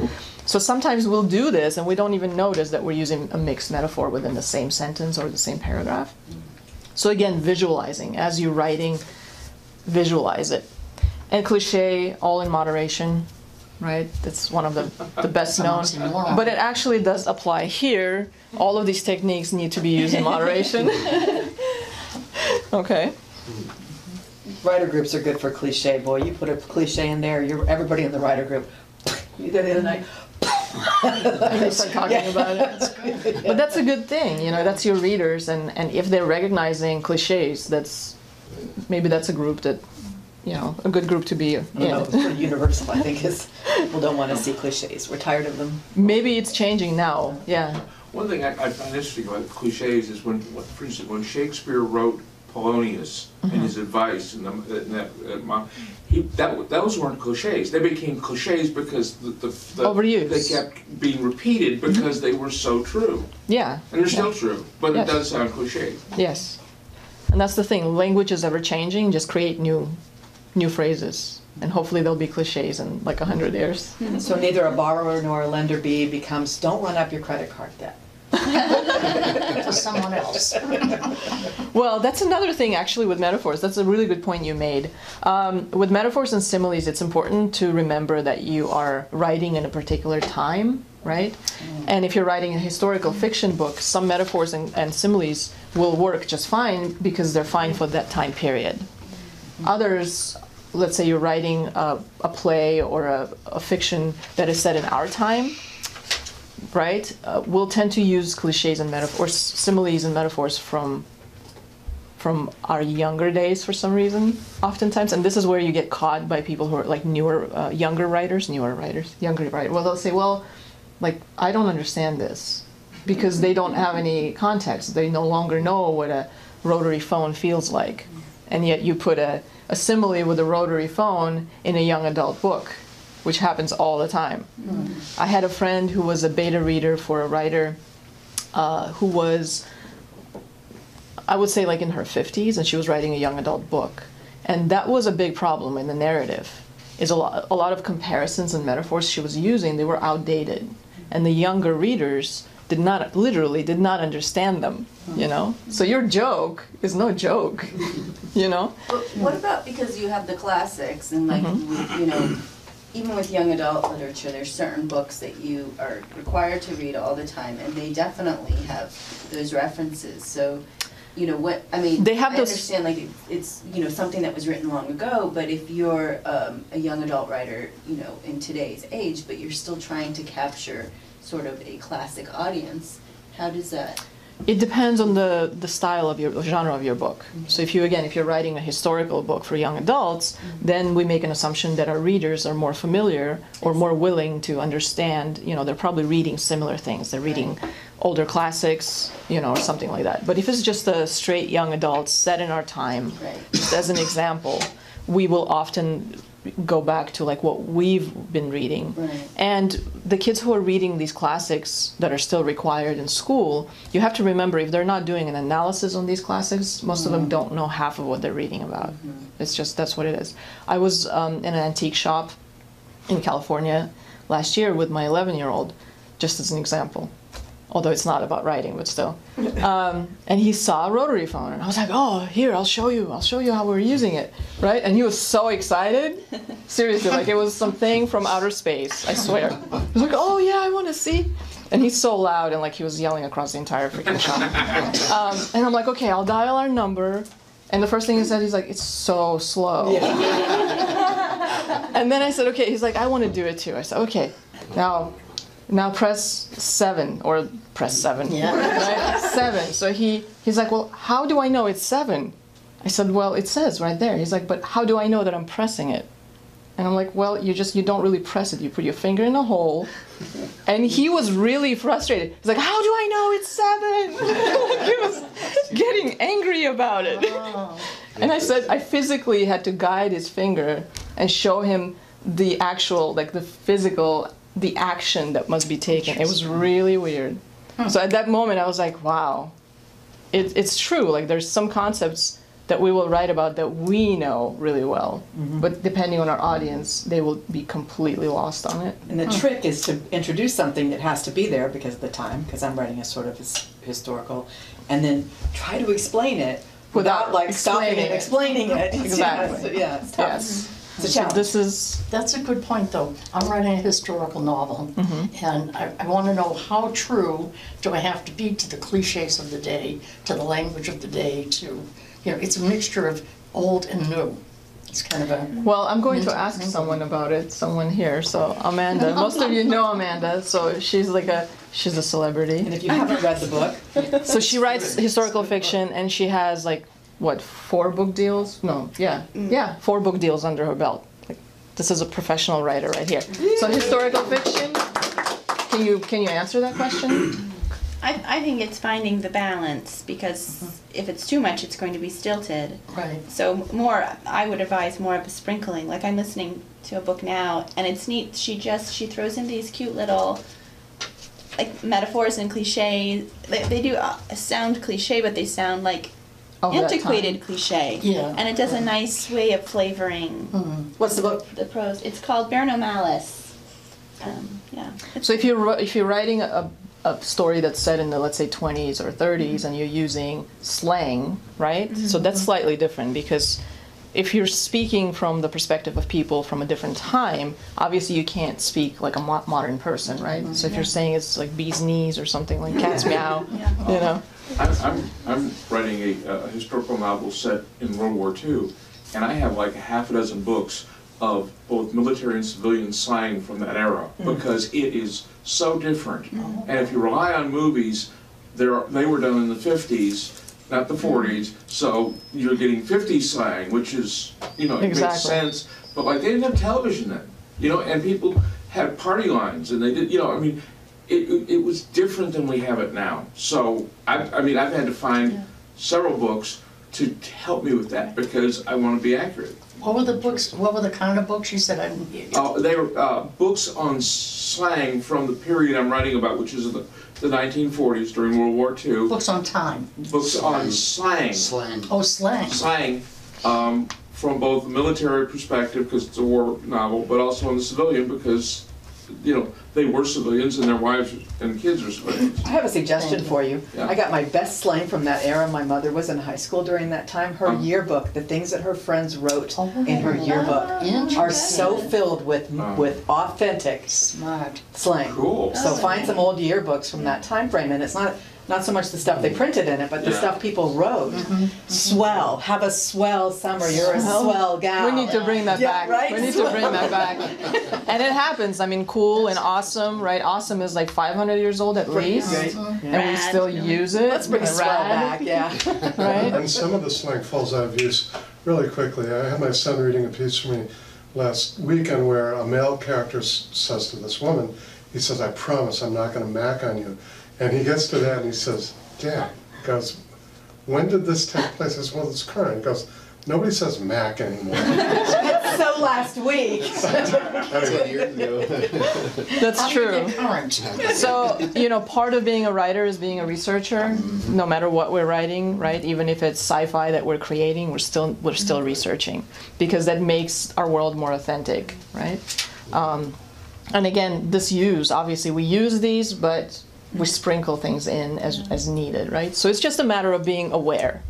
So sometimes we'll do this and we don't even notice that we're using a mixed metaphor within the same sentence or the same paragraph. So again, visualizing. As you're writing, visualize it. And cliche, all in moderation, right? That's one of the best known. But it actually does apply here. All of these techniques need to be used in moderation. Okay. Writer groups are good for cliche. Boy, you put a cliche in there, everybody in the writer group. You did the other night. They start talking about it. But that's a good thing, you know, that's your readers, and if they're recognizing cliches, maybe that's a group that, you know, a good group to be in. You know, it's pretty universal, I think, is people don't want to see cliches. We're tired of them. Maybe it's changing now, yeah. One thing I find interesting about cliches is for instance, when Shakespeare wrote Polonius and his advice, those weren't cliches. They became cliches because they kept being repeated because they were so true. Yeah. And they're still true, but it does sound cliche. Yes. And that's the thing. Language is ever changing. Just create new phrases, and hopefully they'll be cliches in like 100 years. So neither a borrower nor a lender bee becomes, don't run up your credit card debt. To someone else. Well, that's another thing actually with metaphors. That's a really good point you made. With metaphors and similes, it's important to remember that you are writing in a particular time, right? And if you're writing a historical fiction book, some metaphors and similes will work just fine because they're fine for that time period. Others, let's say you're writing a play or a fiction that is set in our time, right? We'll tend to use cliches and metaphors, similes and metaphors from our younger days for some reason, oftentimes. And this is where you get caught by people who are like younger writers. Well, they'll say, well, like, I don't understand this, because they don't have any context. They no longer know what a rotary phone feels like. And yet you put a simile with a rotary phone in a young adult book, which happens all the time. I had a friend who was a beta reader for a writer who was, I would say, like in her 50s, and she was writing a young adult book. And that was a big problem in the narrative, is a lot of comparisons and metaphors she was using, they were outdated. And the younger readers did not understand them, you know? So your joke is no joke, you know? But what about, because you have the classics, and like, you know, even with young adult literature, there's certain books that you are required to read all the time, and they definitely have those references. So, you know, what, I mean, I understand, like, it's, you know, something that was written long ago, but if you're a young adult writer, you know, in today's age, but you're still trying to capture sort of a classic audience, how does that? It depends on the style of the genre of your book. So if you're writing a historical book for young adults, then we make an assumption that our readers are more familiar or more willing to understand, you know, they're probably reading similar things. They're reading older classics, you know, or something like that. But if it's just a straight young adult set in our time, just as an example, we will often go back to like what we've been reading. And the kids who are reading these classics that are still required in school, you have to remember, if they're not doing an analysis on these classics, most of them don't know half of what they're reading about. It's just, that's what it is. I was in an antique shop in California last year with my 11-year-old, just as an example. Although it's not about writing, but still. And he saw a rotary phone, and I was like, oh, here, I'll show you how we're using it, right? And he was so excited. Seriously, like it was something from outer space, I swear. He was like, oh yeah, I want to see. And he's so loud, and like he was yelling across the entire freaking shop. And I'm like, okay, I'll dial our number. And the first thing he said, he's like, it's so slow. And then I said, okay, he's like, I want to do it too. I said, okay, now press 7, or press 7. Yeah. Right? 7. So he's like, well, how do I know it's 7? I said, well, it says right there. He's like, but how do I know that I'm pressing it? And I'm like, well, you don't really press it. You put your finger in a hole. And he was really frustrated. He's like, how do I know it's 7? He was getting angry about it. Oh. And I said, I physically had to guide his finger and show him the actual, like the physical, the action that must be taken. It was really weird. So at that moment, I was like, wow, it's true. Like there's some concepts that we will write about that we know really well, but depending on our audience, they will be completely lost on it. And the trick is to introduce something that has to be there because of the time, because I'm writing a sort of historical, and then try to explain it without like stopping and explaining it. Exactly. Yeah, it's tough. Yes. It's a challenge. That's a good point, though. I'm writing a historical novel, and I want to know how true do I have to be to the cliches of the day, to the language of the day, to, it's a mixture of old and new. It's kind of a... Well, I'm going to ask someone about it, someone here. So Amanda, most of you know Amanda, so she's a celebrity. And if you haven't read the book. So she writes historical fiction, and she has like, what, 4 book deals? No, yeah, 4 book deals under her belt. Like, this is a professional writer right here. So historical fiction, can you answer that question? I think it's finding the balance, because if it's too much, it's going to be stilted. Right. So I would advise more of a sprinkling. Like I'm listening to a book now, and it's neat. She throws in these cute little like metaphors and cliches. They do sound cliche, but they sound like antiquated cliche. Yeah. And it does a nice way of flavoring. What's the book? The prose. It's called Bear No Malice. Yeah. So if you're writing a story that's set in the, let's say, 20s or 30s, and you're using slang, right? So that's slightly different, because if you're speaking from the perspective of people from a different time, obviously you can't speak like a modern person, right? So if you're saying it's like bee's knees or something like cat's meow, you know. I'm writing a historical novel set in World War II, and I have like 6 books of both military and civilian slang from that era, because it is so different. And if you rely on movies, they were done in the 50s, not the 40s, so you're getting 50s slang, which is, it makes sense, but like they didn't have television then, and people had party lines, and they did, it was different than we have it now. So, I've had to find several books to help me with that, because I want to be accurate. What were the books? What were the kind of books you said? I didn't hear you. They were books on slang from the period I'm writing about, which is the 1940s during World War II. Books on time. Books on slang. Slang. Oh, slang. Slang, from both the military perspective, because it's a war novel, but also on the civilian, because they were civilians and their wives and kids are civilians. I have a suggestion for you. Yeah. I got my best slang from that era. My mother was in high school during that time. Her yearbook, the things that her friends wrote in her yearbook are so filled with authentic smart slang. Cool. So find some old yearbooks from that time frame, and it's not so much the stuff they printed in it, but the stuff people wrote. Swell. Have a swell summer. You're a swell gal. We need to bring that back. Right? We need to bring that back. And it happens. I mean, cool and awesome, right? Awesome is like 500 years old at least. And we still use it. Let's bring swell back, Right? And some of the slang falls out of use really quickly. I had my son reading a piece for me last weekend where a male character says to this woman, he says, "I promise I'm not going to mac on you." And he gets to that and he says, Dad, he goes, when did this take place? I said, well, it's current. He goes, nobody says Mac anymore. So last week. 10 years ago. That's true. Current. So, you know, part of being a writer is being a researcher, no matter what we're writing, right? Even if it's sci-fi that we're creating, we're still researching, because that makes our world more authentic, right? And again, obviously we use these, but we sprinkle things in as needed, right? So it's just a matter of being aware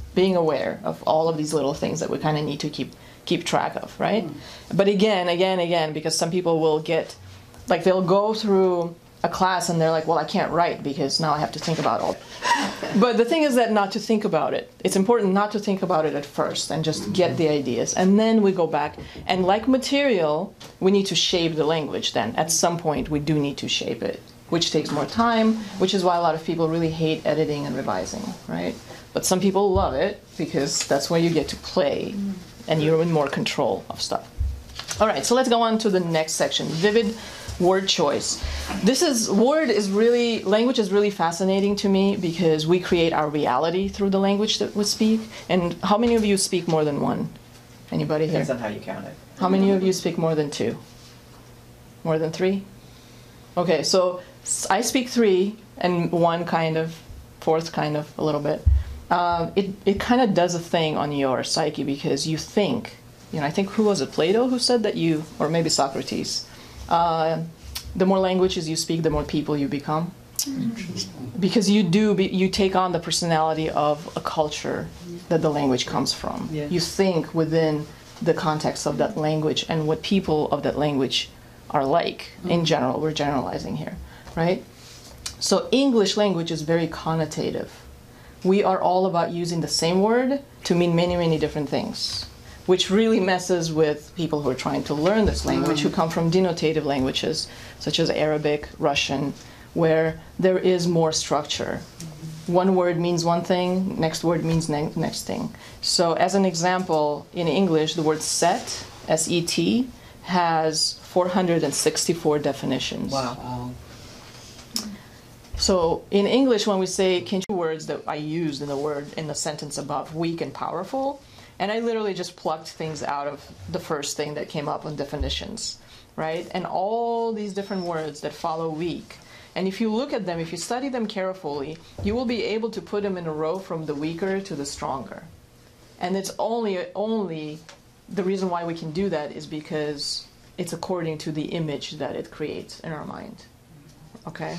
of all of these little things that we kind of need to keep track of, right? But again, because some people will get, like, they'll go through a class and they're like, well, I can't write because now I have to think about all. But the thing is that not to think about it. It's important not to think about it at first and just get the ideas. And then we go back. And like material, we need to shape the language then. At some point, we do need to shape it, which takes more time, which is why a lot of people really hate editing and revising, right? But some people love it because that's where you get to play and you're in more control of stuff. All right, so let's go on to the next section, vivid word choice. Language is really fascinating to me because we create our reality through the language that we speak. And how many of you speak more than one? Anybody here? Depends on how you count it. How many of you speak more than two? More than three? Okay, so I speak three and one kind of, fourth kind of a little bit. It kind of does a thing on your psyche because you think, I think, who was it, Plato who said that or maybe Socrates, the more languages you speak, the more people you become. Because you take on the personality of a culture that the language comes from. Yeah. You think within the context of that language and what people of that language are like. In general, we're generalizing here, right? So English language is very connotative. We are all about using the same word to mean many, many different things, which really messes with people who are trying to learn this language, who come from denotative languages, such as Arabic, Russian, where there is more structure. One word means one thing, next word means next thing. So as an example, in English, the word set, S-E-T, has 464 definitions. Wow. So in English, when we say, words that I used in the sentence above, weak and powerful, and I literally just plucked things out of the first thing that came up on definitions, right? And all these different words that follow weak. And if you look at them, if you study them carefully, you will be able to put them in a row from the weaker to the stronger. And it's only the reason why we can do that is because it's according to the image that it creates in our mind. Okay?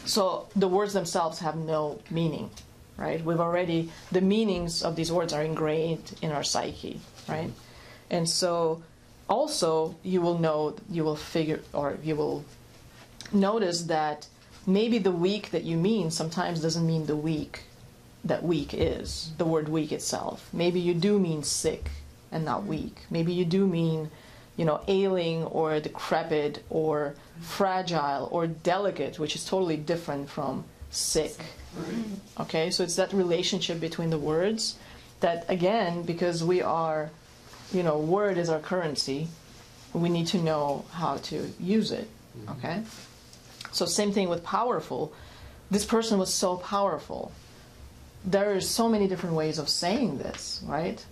So the words themselves have no meaning, right? The meanings of these words are ingrained in our psyche, right? And so also you will notice that maybe the weak that you mean sometimes doesn't mean the weak that weak is, the word weak itself. Maybe you do mean sick and not weak. Maybe you do mean, ailing or decrepit or fragile or delicate, which is totally different from sick. Okay, so it's that relationship between the words that, again, because we are, word is our currency, we need to know how to use it. Okay? So same thing with powerful. This person was so powerful. There are so many different ways of saying this, right?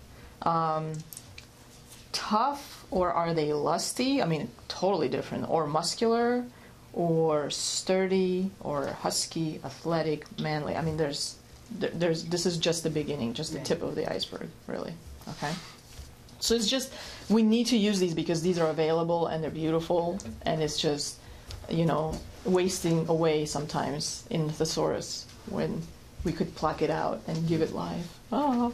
Tough, or are they lusty? I mean, totally different. Or muscular, or sturdy, or husky, athletic, manly. I mean, this is just the beginning, just the tip of the iceberg, really. Okay? So it's just, we need to use these because these are available and they're beautiful, and it's just, wasting away sometimes in the thesaurus when we could pluck it out and give it life. Oh.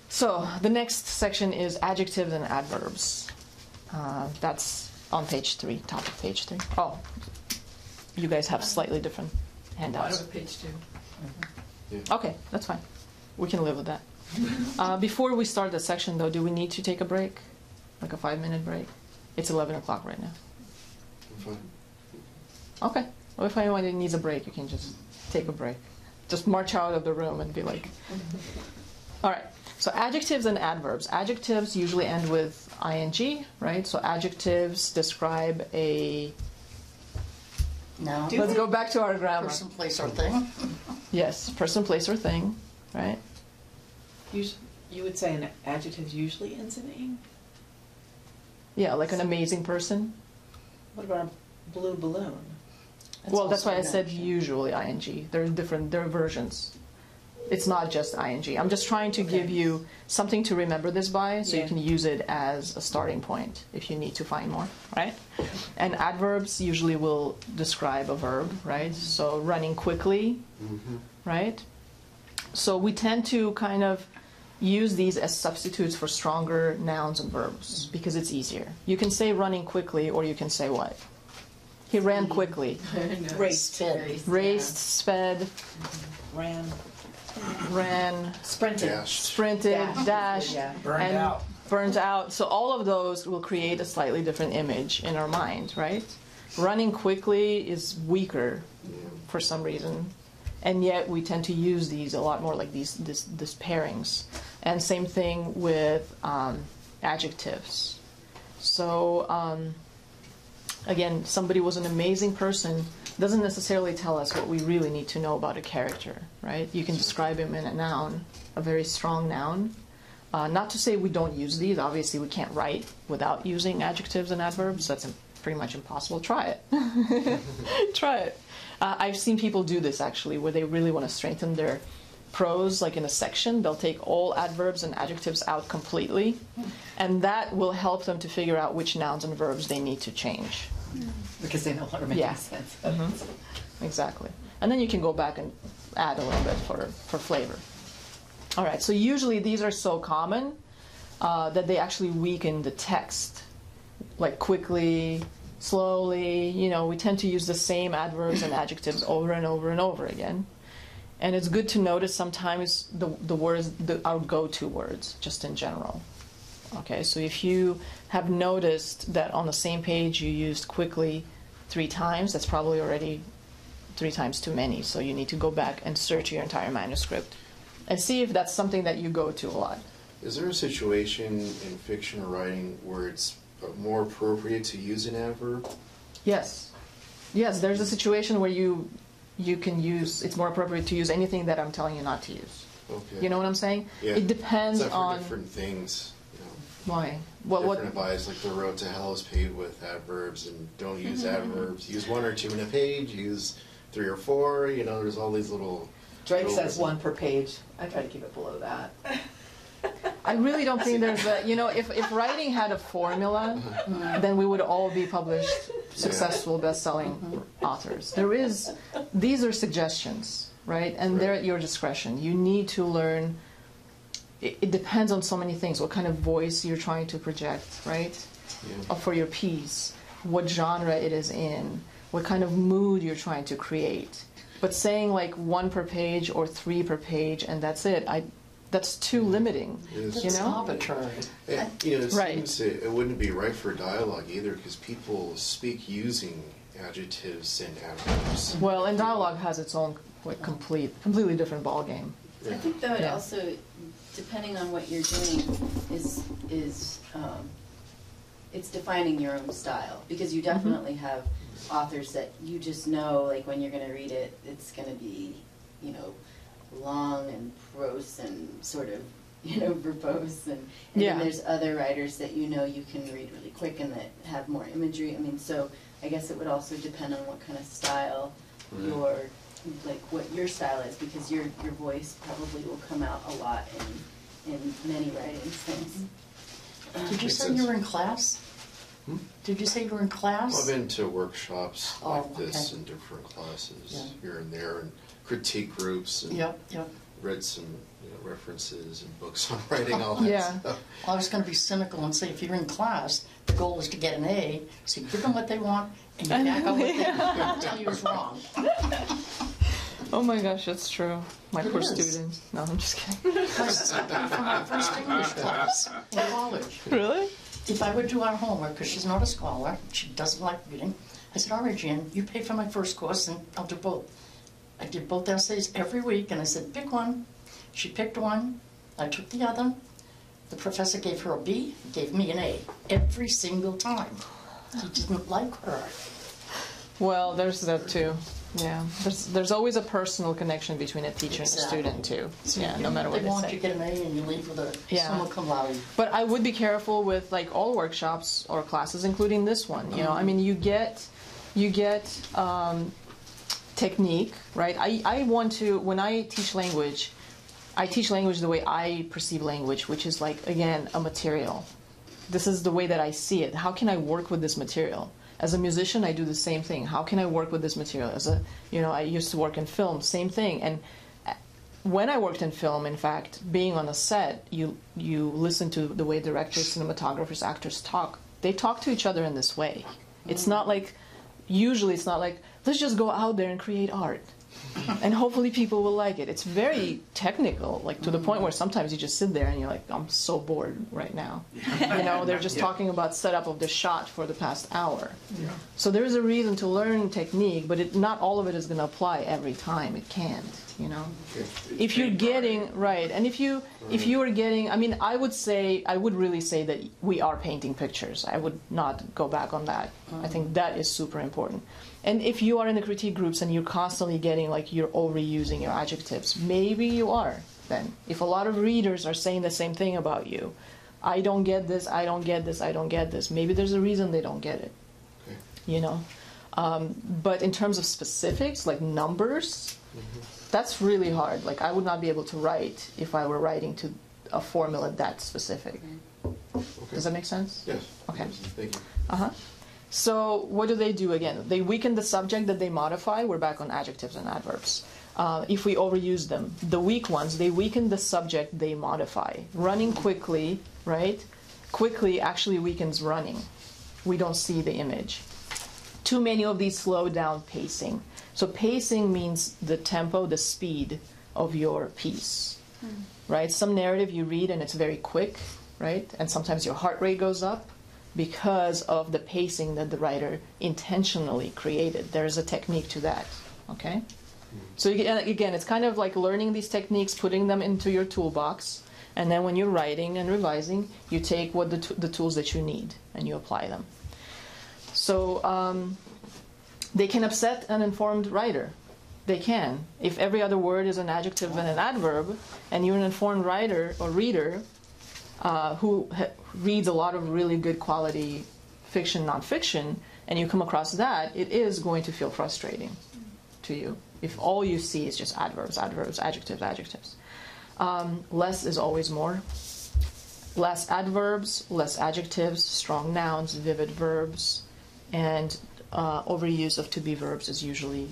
So the next section is adjectives and adverbs. That's on page 3, top of page 3. Oh, you guys have slightly different handouts. Page 2. Yeah. Okay, that's fine. We can live with that. Before we start the section, though, do we need to take a break? Like a 5-minute break? It's 11 o'clock right now. I'm fine. Okay. Well, if anyone needs a break, you can just take a break. Just march out of the room and be like... All right. So adjectives and adverbs. Adjectives usually end with ing, right? So adjectives describe a No. Let's go back to our grammar. Person, place, or thing. Yes, person, place, or thing, right? You would say an adjective usually ends in ing? Yeah, like an amazing person. What about a blue balloon? Well, that's also why I an said action. usually ing. There are versions. It's not just ing. I'm just trying to give you something to remember this by, so you can use it as a starting point if you need to find more, right? And adverbs usually will describe a verb, right? So running quickly, right? So we tend to kind of use these as substitutes for stronger nouns and verbs because it's easier. You can say running quickly, or you can say what? He ran quickly. Raced. Raced, sped, ran, Sprinted. Dashed. sprinted, dashed, Yeah. Burned and out. burnt out. So all of those will create a slightly different image in our mind, right? Running quickly is weaker for some reason, and yet we tend to use these a lot more, like these pairings. And same thing with adjectives. So again, somebody was an amazing person doesn't necessarily tell us what we really need to know about a character, right? You can describe him in a noun, a very strong noun. Not to say we don't use these. Obviously, we can't write without using adjectives and adverbs. That's pretty much impossible. Try it. Try it. I've seen people do this, actually, where they really want to strengthen their prose, like in a section. They'll take all adverbs and adjectives out completely, and that will help them to figure out which nouns and verbs they need to change. Because they no longer make Yeah. any sense. Exactly. And then you can go back and add a little bit for flavor. All right, so usually these are so common that they actually weaken the text. Like quickly, slowly, we tend to use the same adverbs and adjectives over and over and over again. And it's good to notice sometimes the words, our go-to words, just in general. Okay, so if you have noticed that on the same page you used quickly 3 times, that's probably already 3 times too many. So you need to go back and search your entire manuscript and see if that's something that you go to a lot. Is there a situation in fiction or writing where it's more appropriate to use an adverb? Yes. Yes, there's a situation where you can use, it's more appropriate to use anything that I'm telling you not to use. Okay. You know what I'm saying? Yeah. It depends Except for on... different things. Why? Well, Different advice, like the road to hell is paved with adverbs, and don't use adverbs. Use 1 or 2 in a page. Use 3 or 4. There's all these little. Drake says 1 per page. I try to keep it below that. I really don't think there's a, if writing had a formula, then we would all be published, successful, best-selling authors. These are suggestions, right? And they're at your discretion. You need to learn, it depends on so many things, what kind of voice you're trying to project, right? For your piece, what genre it is in, what kind of mood you're trying to create. But saying like 1 per page or 3 per page and that's it, that's too limiting. It's arbitrary. It Right. seems it wouldn't be right for dialogue either, because people speak using adjectives and adverbs. Well, and dialogue has its own completely different ballgame. I think though it also, depending on what you're doing, is it's defining your own style, because you definitely have authors that you just know, like when you're going to read it, it's going to be, long and prose and sort of, verbose, and then there's other writers that you can read really quick and that have more imagery. So I guess it would also depend on what kind of style what your style is, because your voice probably will come out a lot in many writings things. Did you say you were in class? Did you say you were in class? Well, I've been to workshops like this okay. in different classes here and there, and critique groups, and read some references and books on writing, all that stuff. Well, I was going to be cynical and say if you're in class, the goal is to get an A, so you give them what they want, and you back up what they tell you is wrong. Oh my gosh, that's true. My poor students. No, I'm just kidding. My sister came from our first English class in college. Really? If I would do our homework, because she's not a scholar, she doesn't like reading, I said, all right, Jan, you pay for my first course and I'll do both. I did both essays every week, and I said, pick one. She picked one. I took the other. The professor gave her a B, gave me an A every single time. He didn't like her. Well, there's that too. Yeah, there's always a personal connection between a teacher Exactly. and a student too. Yeah, no matter what They they want say. you to get an A and you leave with a Yeah. summa cum laude. But I would be careful with like all workshops or classes, including this one. You know, I mean, you get technique, right? I want to, when I teach language the way I perceive language, which is like, again, a material. This is the way that I see it. How can I work with this material? As a musician, I do the same thing. How can I work with this material? I used to work in film, same thing. And when I worked in film, in fact, being on a set, you listen to the way directors, cinematographers, actors talk. They talk to each other in this way. It's not like, usually it's not like, let's just go out there and create art. And hopefully people will like it. It's very technical, like to the point where sometimes you just sit there and you're like, I'm so bored right now. You know, they're just talking about setup of the shot for the past hour. Yeah. So there is a reason to learn technique, but not all of it is going to apply every time. It can't, you know. If you're getting right, and if you are getting, I mean, I would really say that we are painting pictures. I would not go back on that. I think that is super important. And if you are in the critique groups and you're constantly getting like you're overusing your adjectives, maybe you are then. If a lot of readers are saying the same thing about you, I don't get this, I don't get this, I don't get this. Maybe there's a reason they don't get it. Okay. You know. But in terms of specifics, like numbers, that's really hard. Like I would not be able to write if I were writing to a formula that specific. Okay. Does that make sense? Yes. Okay. Thank you. Uh-huh. So what do they do again? They weaken the subject that they modify. We're back on adjectives and adverbs. If we overuse them. The weak ones, they weaken the subject they modify. Running quickly, right? Quickly actually weakens running. We don't see the image. Too many of these slow down pacing. So pacing means the tempo, the speed of your piece, right? Some narrative you read and it's very quick, right? And sometimes your heart rate goes up because of the pacing that the writer intentionally created. There's a technique to that, okay? So again, it's kind of like learning these techniques, putting them into your toolbox, and then when you're writing and revising, you take what the tools that you need and you apply them. So they can upset an informed writer. They can. If every other word is an adjective and an adverb, and you're an informed writer or reader who reads a lot of really good quality fiction, nonfiction, and you come across that, it is going to feel frustrating to you if all you see is just adverbs, adverbs, adjectives, adjectives. Less is always more. Less adverbs, less adjectives, strong nouns, vivid verbs, and overuse of to-be verbs is usually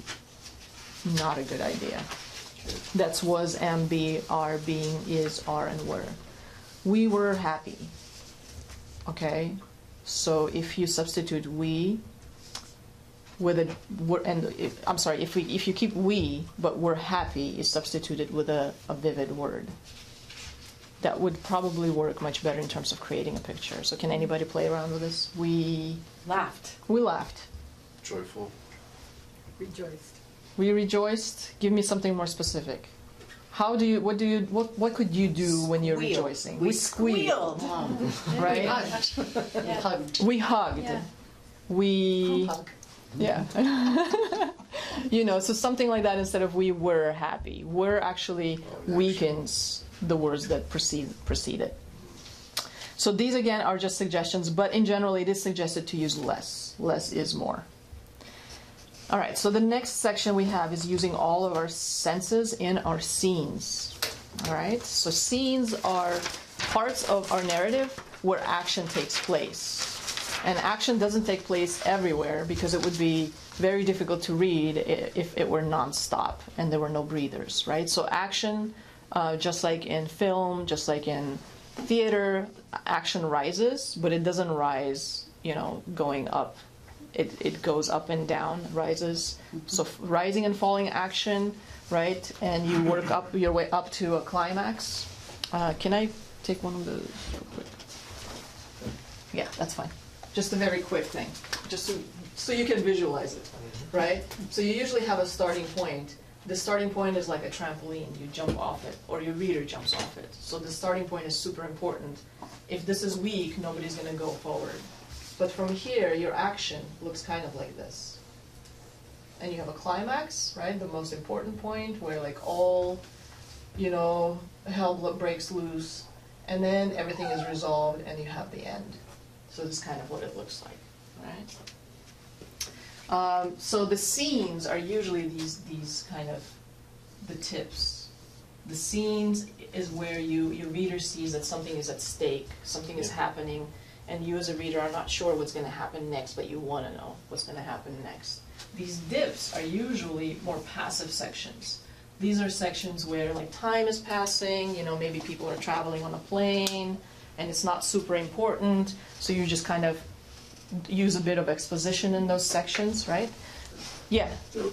not a good idea. That's was, am, be, are, being, is, are, and were. We were happy. Okay? So if you substitute we with a, if you keep we, but we're happy is substituted with a vivid word. That would probably work much better in terms of creating a picture. So can anybody play around with this? We Laughed. laughed. Joyful. Rejoiced. We rejoiced. Give me something more specific. What could you do when you're Squealed. rejoicing? We squealed. Right? Hugged. We hugged. Yeah. We, Hug. yeah. So something like that instead of we were happy. Were actually weakens the words that precede it. So these again are just suggestions, but in general it is suggested to use less. Less is more. All right, so the next section we have is using all of our senses in our scenes. All right, so scenes are parts of our narrative where action takes place. And action doesn't take place everywhere because it would be very difficult to read if it were nonstop and there were no breathers, right? So action, just like in film, just like in theater, action rises, but it doesn't rise, going up. It goes up and down, rises. So rising and falling action, right? And you work up your way up to a climax. Can I take one of those real quick? Yeah, that's fine. Just a very quick thing, just so you can visualize it, right? So you usually have a starting point. The starting point is like a trampoline. You jump off it, or your reader jumps off it. So the starting point is super important. If this is weak, nobody's going to go forward. But from here, your action looks kind of like this. and you have a climax, right? The most important point where like all, you know, hell breaks loose, and then everything is resolved and you have the end. So this is kind of what it looks like, right? So the scenes are usually these kind of the tips. The scenes is where your reader sees that something is at stake, something is happening, and you as a reader are not sure what's going to happen next, but you want to know what's going to happen next. These dips are usually more passive sections. These are sections where like time is passing, you know, maybe people are traveling on a plane, and it's not super important, so you just kind of use a bit of exposition in those sections, right? Yeah. So,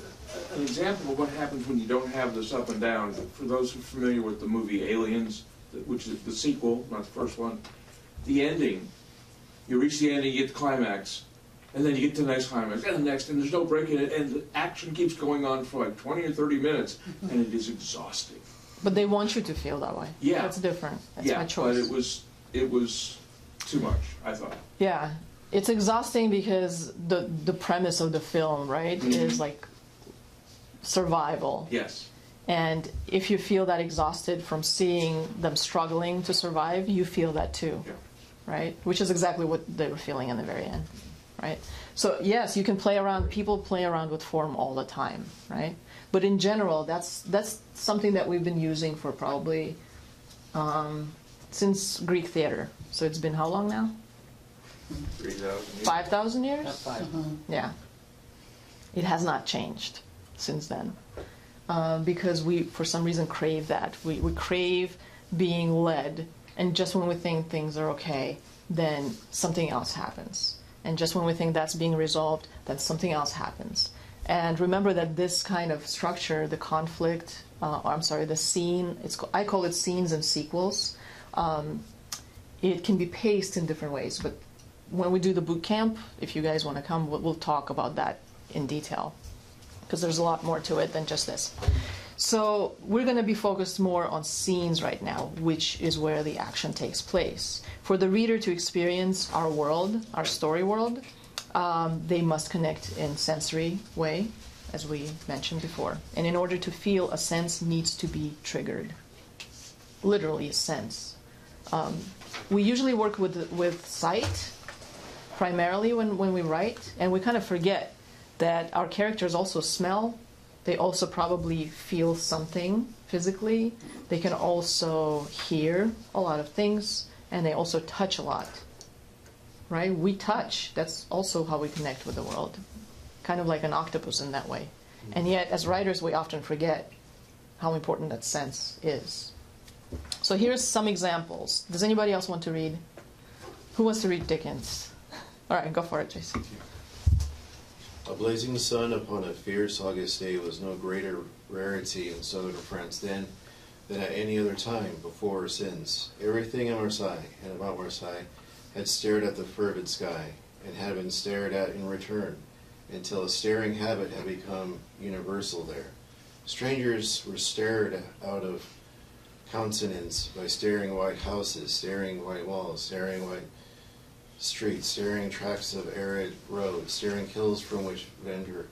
an example of what happens when you don't have this up and down, for those who are familiar with the movie Aliens, which is the sequel, not the first one, the ending, you reach the ending, you get the climax, and then you get to the next climax, and the next, and there's no break in it, and the action keeps going on for like 20 or 30 minutes, and it is exhausting. But they want you to feel that way. Yeah. That's different. That's yeah, my choice. But it was too much, I thought. Yeah. It's exhausting because the premise of the film, right, is like survival. Yes. And if you feel that exhausted from seeing them struggling to survive, you feel that too, right? Which is exactly what they were feeling in the very end, right? So yes, you can play around, people play around with form all the time, right? But in general, that's something that we've been using for probably since Greek theater. So it's been how long now? 3,000 years. 5,000 years? Not 5. Yeah. It has not changed since then. Because we, for some reason, crave that. We crave being led, and just when we think things are okay, then something else happens. And just when we think that's being resolved, then something else happens. And remember that this kind of structure, the conflict, the scene, I call it scenes and sequels. It can be paced in different ways, but when we do the boot camp, if you guys want to come, we'll talk about that in detail, because there's a lot more to it than just this. So we're going to be focused more on scenes right now, which is where the action takes place. For the reader to experience our world, our story world, they must connect in sensory way, as we mentioned before. And in order to feel, a sense needs to be triggered. Literally a sense. We usually work with sight, primarily when we write, and we kind of forget that our characters also smell. They also probably feel something physically. They can also hear a lot of things, and they also touch a lot. Right? We touch. That's also how we connect with the world. Kind of like an octopus in that way. And yet, as writers, we often forget how important that sense is. So here's some examples. Does anybody else want to read? Who wants to read Dickens? All right, go for it, Jason. A blazing sun upon a fierce August day was no greater rarity in southern France than at any other time, before or since. Everything in Marseille and about Marseille had stared at the fervid sky, and had been stared at in return, until a staring habit had become universal there. Strangers were stared out of countenance by staring white houses, staring white walls, staring white streets, staring tracts of arid road, staring hills from which verdure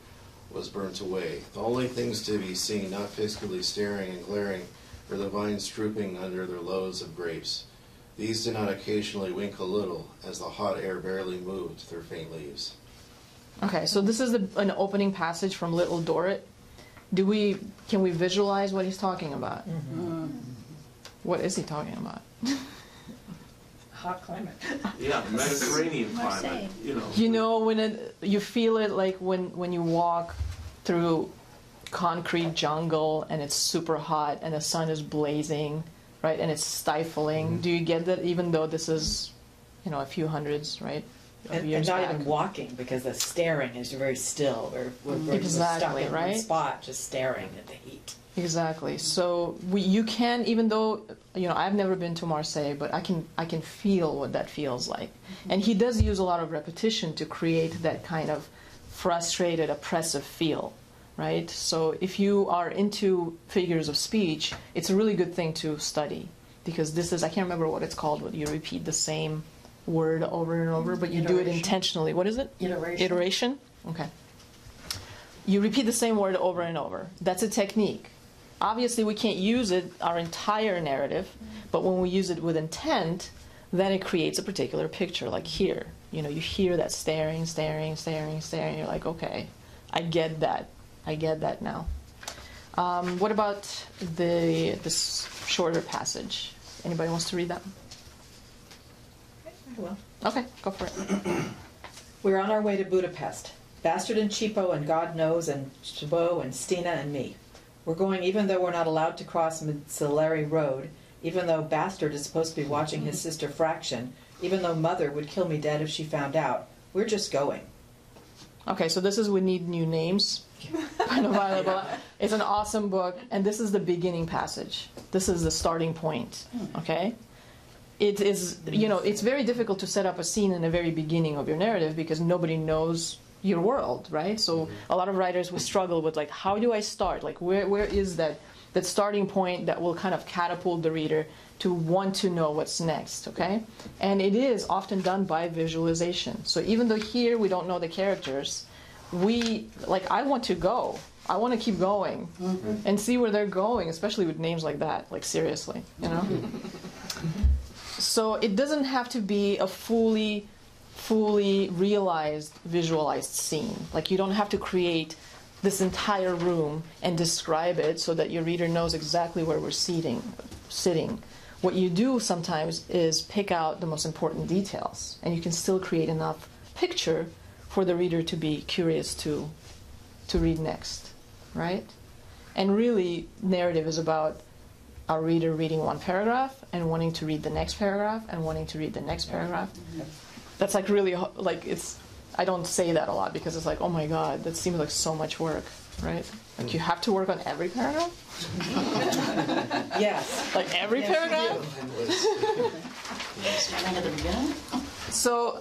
was burnt away. The only things to be seen, not physically staring and glaring, were the vines drooping under their loads of grapes. These did not occasionally wink a little, as the hot air barely moved their faint leaves. Okay, so this is an opening passage from Little Dorrit. Can we visualize what he's talking about? Mm-hmm. What is he talking about? Hot climate. Yeah, Mediterranean climate, you know. You know, when you feel it like when you walk through concrete jungle and it's super hot and the sun is blazing, right, and it's stifling. Mm-hmm. Do you get that, even though this is, a few hundreds, right, of and years not back? even walking, because the staring is very still. We're exactly, stuck in right? one spot just staring at the heat. Exactly. So you can, even though I've never been to Marseille, but I can feel what that feels like. Mm-hmm. And he does use a lot of repetition to create that kind of frustrated, oppressive feel, right? So if you are into figures of speech, it's a really good thing to study, because this is, I can't remember what it's called, but you repeat the same word over and over, but you do it intentionally. What is it? Iteration. Iteration? Okay. you repeat the same word over and over. That's a technique. Obviously, we can't use it our entire narrative, but when we use it with intent, then it creates a particular picture. Like here, you hear that staring, staring, staring, staring. You're like, okay, I get that. I get that now. What about this shorter passage? Anybody wants to read that? I will. Okay, go for it. We're on our way to Budapest. Bastard and Cheapo and God Knows and Chabot and Stina and me. We're going even though we're not allowed to cross Mid-Solari Road, even though Bastard is supposed to be watching his sister Fraction, even though Mother would kill me dead if she found out. We're just going. Okay, so this is We Need New Names. Unavailable. It's an awesome book, and this is the beginning passage. This is the starting point. Okay? It is, it's very difficult to set up a scene in the very beginning of your narrative because nobody knows your world, right? So a lot of writers will struggle with, like, how do I start? Like, where is that starting point that will kind of catapult the reader to want to know what's next, okay? And it is often done by visualization. So even though here we don't know the characters, I want to go. I want to keep going and see where they're going, especially with names like that, like seriously, So it doesn't have to be a fully realized, visualized scene. Like, you don't have to create this entire room and describe it so that your reader knows exactly where we're sitting. What you do sometimes is pick out the most important details, and you can still create enough picture for the reader to be curious to read next, right? And really, narrative is about our reader reading one paragraph and wanting to read the next paragraph and wanting to read the next paragraph. That's like really, like, I don't say that a lot because it's like, oh my God, that seems like so much work, right? Like, you have to work on every paragraph? Yes. Like every paragraph? Starting at the beginning? So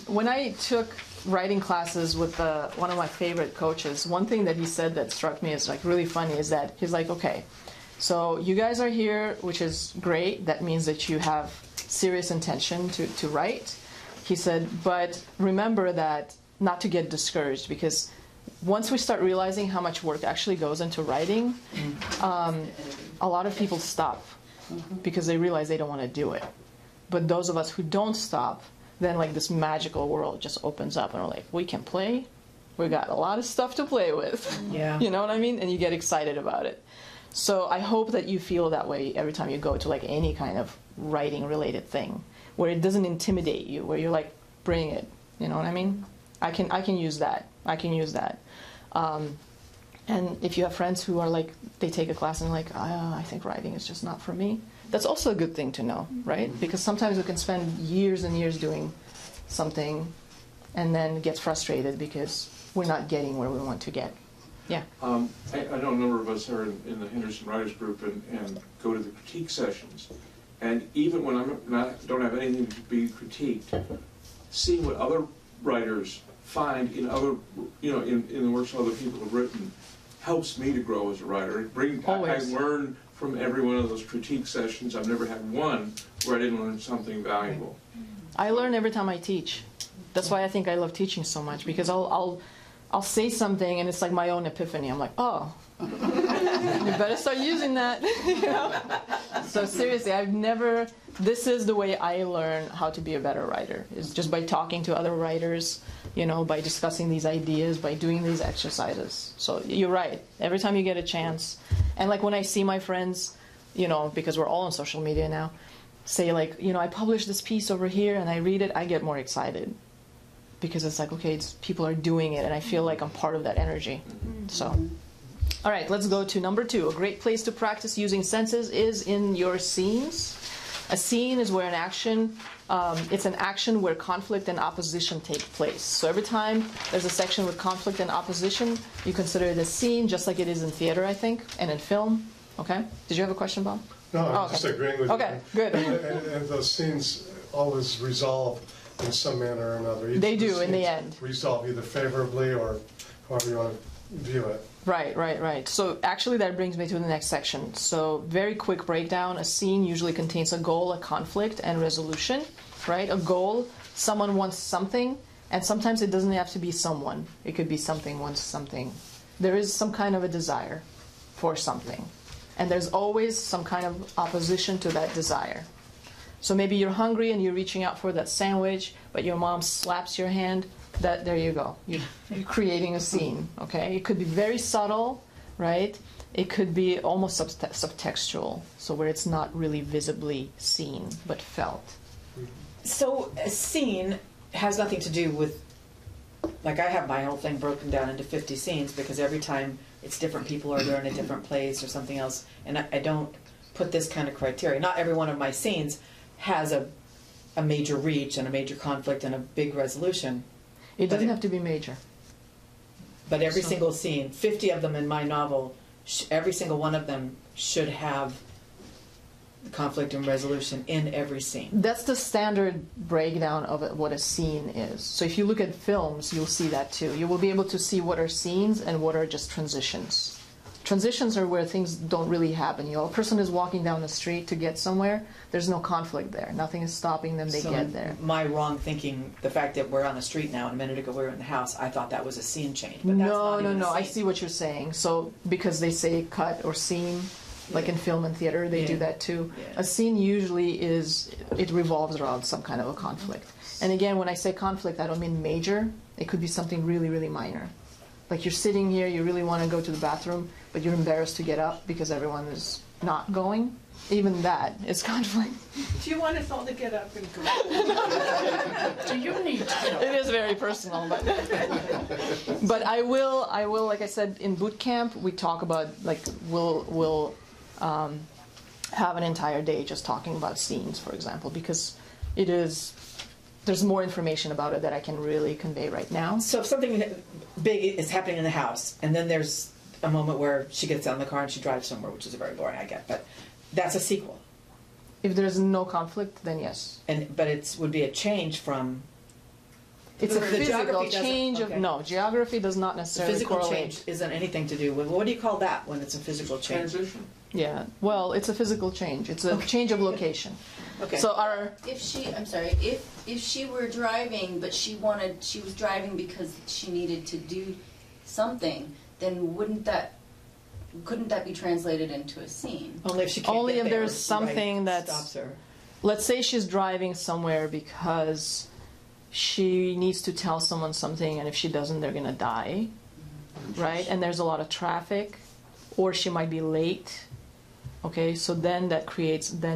when I took writing classes with one of my favorite coaches, one thing that he said that struck me as like really funny is that he's like, okay, so you guys are here, which is great. That means that you have serious intention to write. He said, but remember that not to get discouraged, because once we start realizing how much work actually goes into writing, a lot of people stop because they realize they don't want to do it. But those of us who don't stop, then like this magical world just opens up and we're like, we can play. We got a lot of stuff to play with. Yeah. You know what I mean? And you get excited about it. So I hope that you feel that way every time you go to like any kind of writing related thing, where it doesn't intimidate you, where you're like, bring it. You know what I mean? I can use that. I can use that. And if you have friends who are like, they take a class and like, I think writing is just not for me, that's also a good thing to know, right? Because sometimes we can spend years and years doing something and then get frustrated because we're not getting where we want to get. Yeah. I know a number of us are in the Henderson Writers Group and go to the critique sessions. And even when don't have anything to be critiqued, seeing what other writers find in other, in the works of other people have written, helps me to grow as a writer. I learn from every one of those critique sessions. I've never had one where I didn't learn something valuable. I learn every time I teach. That's why I think I love teaching so much, because I'll say something and it's like my own epiphany. I'm like, oh, you better start using that. So seriously, this is the way I learn how to be a better writer, is just by talking to other writers, by discussing these ideas, by doing these exercises. So you're right. Every time you get a chance, and like when I see my friends, because we're all on social media now, say like, I published this piece over here and I read it, I get more excited. Because it's like, okay, people are doing it, and I feel like I'm part of that energy. So, all right, let's go to number 2. A great place to practice using senses is in your scenes. A scene is where an action, it's an action where conflict and opposition take place. So every time there's a section with conflict and opposition, you consider it a scene, just like it is in theater, I think, and in film. Okay? Did you have a question, Bob? No, I'm just agreeing with you. Okay, good. And those scenes always resolve in some manner or another. They do in the end. Resolve either favorably or however you want to view it. Right. So actually that brings me to the next section. So very quick breakdown. A scene usually contains a goal, a conflict, and resolution, right? A goal, someone wants something, and sometimes it doesn't have to be someone. It could be something wants something. there is some kind of a desire for something. And there's always some kind of opposition to that desire. So maybe you're hungry and you're reaching out for that sandwich, but your mom slaps your hand. There you go. You're creating a scene, okay? It could be very subtle, right? It could be almost subtextual, so where it's not really visibly seen, but felt. So a scene has nothing to do with, like I have my whole thing broken down into 50 scenes because every time it's different people or they're in a different place or something else, and I don't put this kind of criteria. Not every one of my scenes has a major reach and a major conflict and a big resolution. It doesn't have to be major. But every single scene, 50 of them in my novel, every single one of them should have conflict and resolution in every scene. That's the standard breakdown of what a scene is. So if you look at films, you'll see that too. You will be able to see what are scenes and what are just transitions. Transitions are where things don't really happen. A person is walking down the street to get somewhere. There's no conflict there. Nothing is stopping them. They get there. My wrong thinking, the fact that we're on the street now and a minute ago we were in the house, I thought that was a scene change. But that's not even a no. I scene. see what you're saying. So because they say cut or scene, like in film and theater, they do that too. Yeah. A scene usually it revolves around some kind of a conflict. And again, when I say conflict, I don't mean major. It could be something really, really minor. Like you're sitting here, you really want to go to the bathroom, but you're embarrassed to get up because everyone is not going. Even that is conflict. Do you want us all to get up and go? Do you need to? It is very personal, but I will. Like I said, in boot camp, we talk about we'll have an entire day just talking about scenes, for example, because there's more information about it that I can really convey right now. So if something big is happening in the house, and then there's a moment where she gets out in the car and she drives somewhere, which is very boring, I get, but that's a sequel. If there's no conflict, then yes. But it would be a change from. It's a The physical geography doesn't- change of okay. No, geography does not The necessarily physical correlate. change isn't anything to do with. What do you call that when it's a physical change? Transition. Yeah, well, it's a physical change. It's a change of location. Okay. So our If she were driving, but she was driving because she needed to do something, then couldn't that be translated into a scene? Only if she can't Only get if there, there's something right, that's- stops her. Let's say she's driving somewhere because she needs to tell someone something, and if she doesn't, they're gonna die, right? And there's a lot of traffic, or she might be late. Okay, so then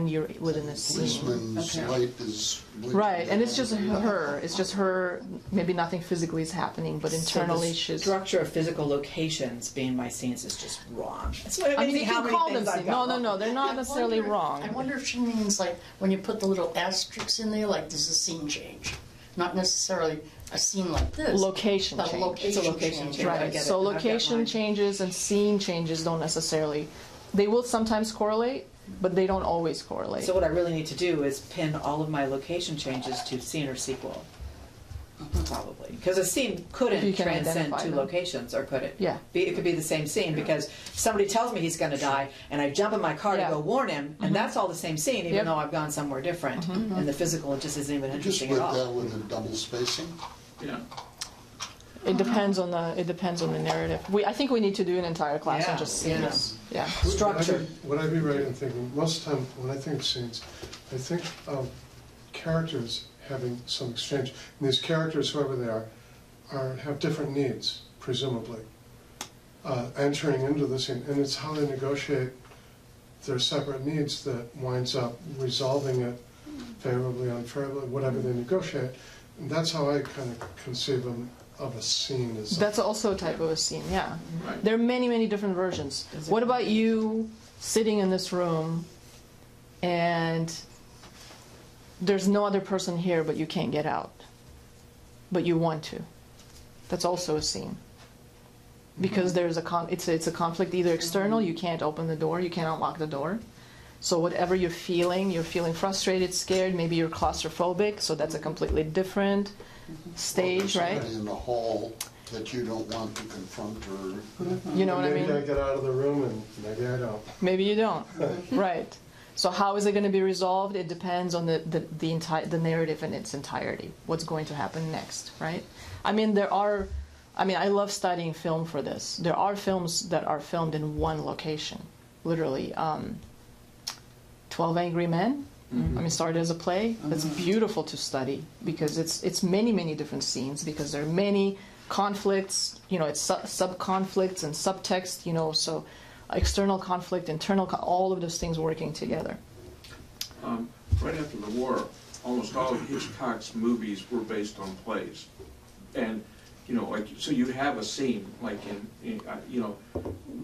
you're within a scene. Policeman's light is blinking. Right, and it's just her. It's just her. Maybe nothing physically is happening, but internally so the she's. structure of physical locations being my scenes is just wrong. It's I mean, amazing you how can many call them things I've scenes. got No, wrong. they're not necessarily wrong. I wonder if she means like when you put the little asterisks in there, like there's a scene change. Not necessarily a scene like this. Location but change. location It's a location change. change. I Right. get it. So I've got location mine. changes and scene changes don't necessarily. They will sometimes correlate, but they don't always correlate. So what I really need to do is pin all of my location changes to scene or sequel. Probably. Because a scene You couldn't can transcend identify two them. locations, or could it? Yeah. It could be the same scene because somebody tells me he's going to die, and I jump in my car Yeah. to go warn him, and that's all the same scene, even Yep. though I've gone somewhere different. And the physical just isn't even Just interesting with at all. that with a double spacing. Yeah. It depends on the narrative. I think we need to do an entire class on Yeah, just yeah. scenes. Yeah. Structure. Would I be right in thinking, most of the time when I think of scenes, I think of characters having some exchange. And these characters, whoever they are have different needs, presumably, entering into the scene. And it's how they negotiate their separate needs that winds up resolving it favorably, unfavorably, whatever they negotiate. And that's how I kind of conceive of a scene. As That's also a type of a scene, yeah. Right. There are many, many different versions. What about you sitting in this room and there's no other person here but you can't get out, but you want to? That's also a scene. Because there's it's a conflict either external, you can't open the door, you can't unlock the door. So whatever you're feeling frustrated, scared, maybe you're claustrophobic, so that's a completely different stage, Or right? somebody in the hall that you don't want to confront or. You know what I mean? Maybe I get out of the room and maybe I don't. Maybe you don't. Right. So how is it going to be resolved? It depends on the narrative in its entirety. What's going to happen next, right? I mean, there are I mean, I love studying film for this. There are films that are filmed in one location, literally. 12 Angry Men, I mean, started as a play. That's beautiful to study because it's many, many different scenes because there are many conflicts, you know, it's sub-conflicts and subtext, you know, so external conflict, internal, all of those things working together. Right after the war, almost all of Hitchcock's movies were based on plays. And, you know, like, so you have a scene, like in you know,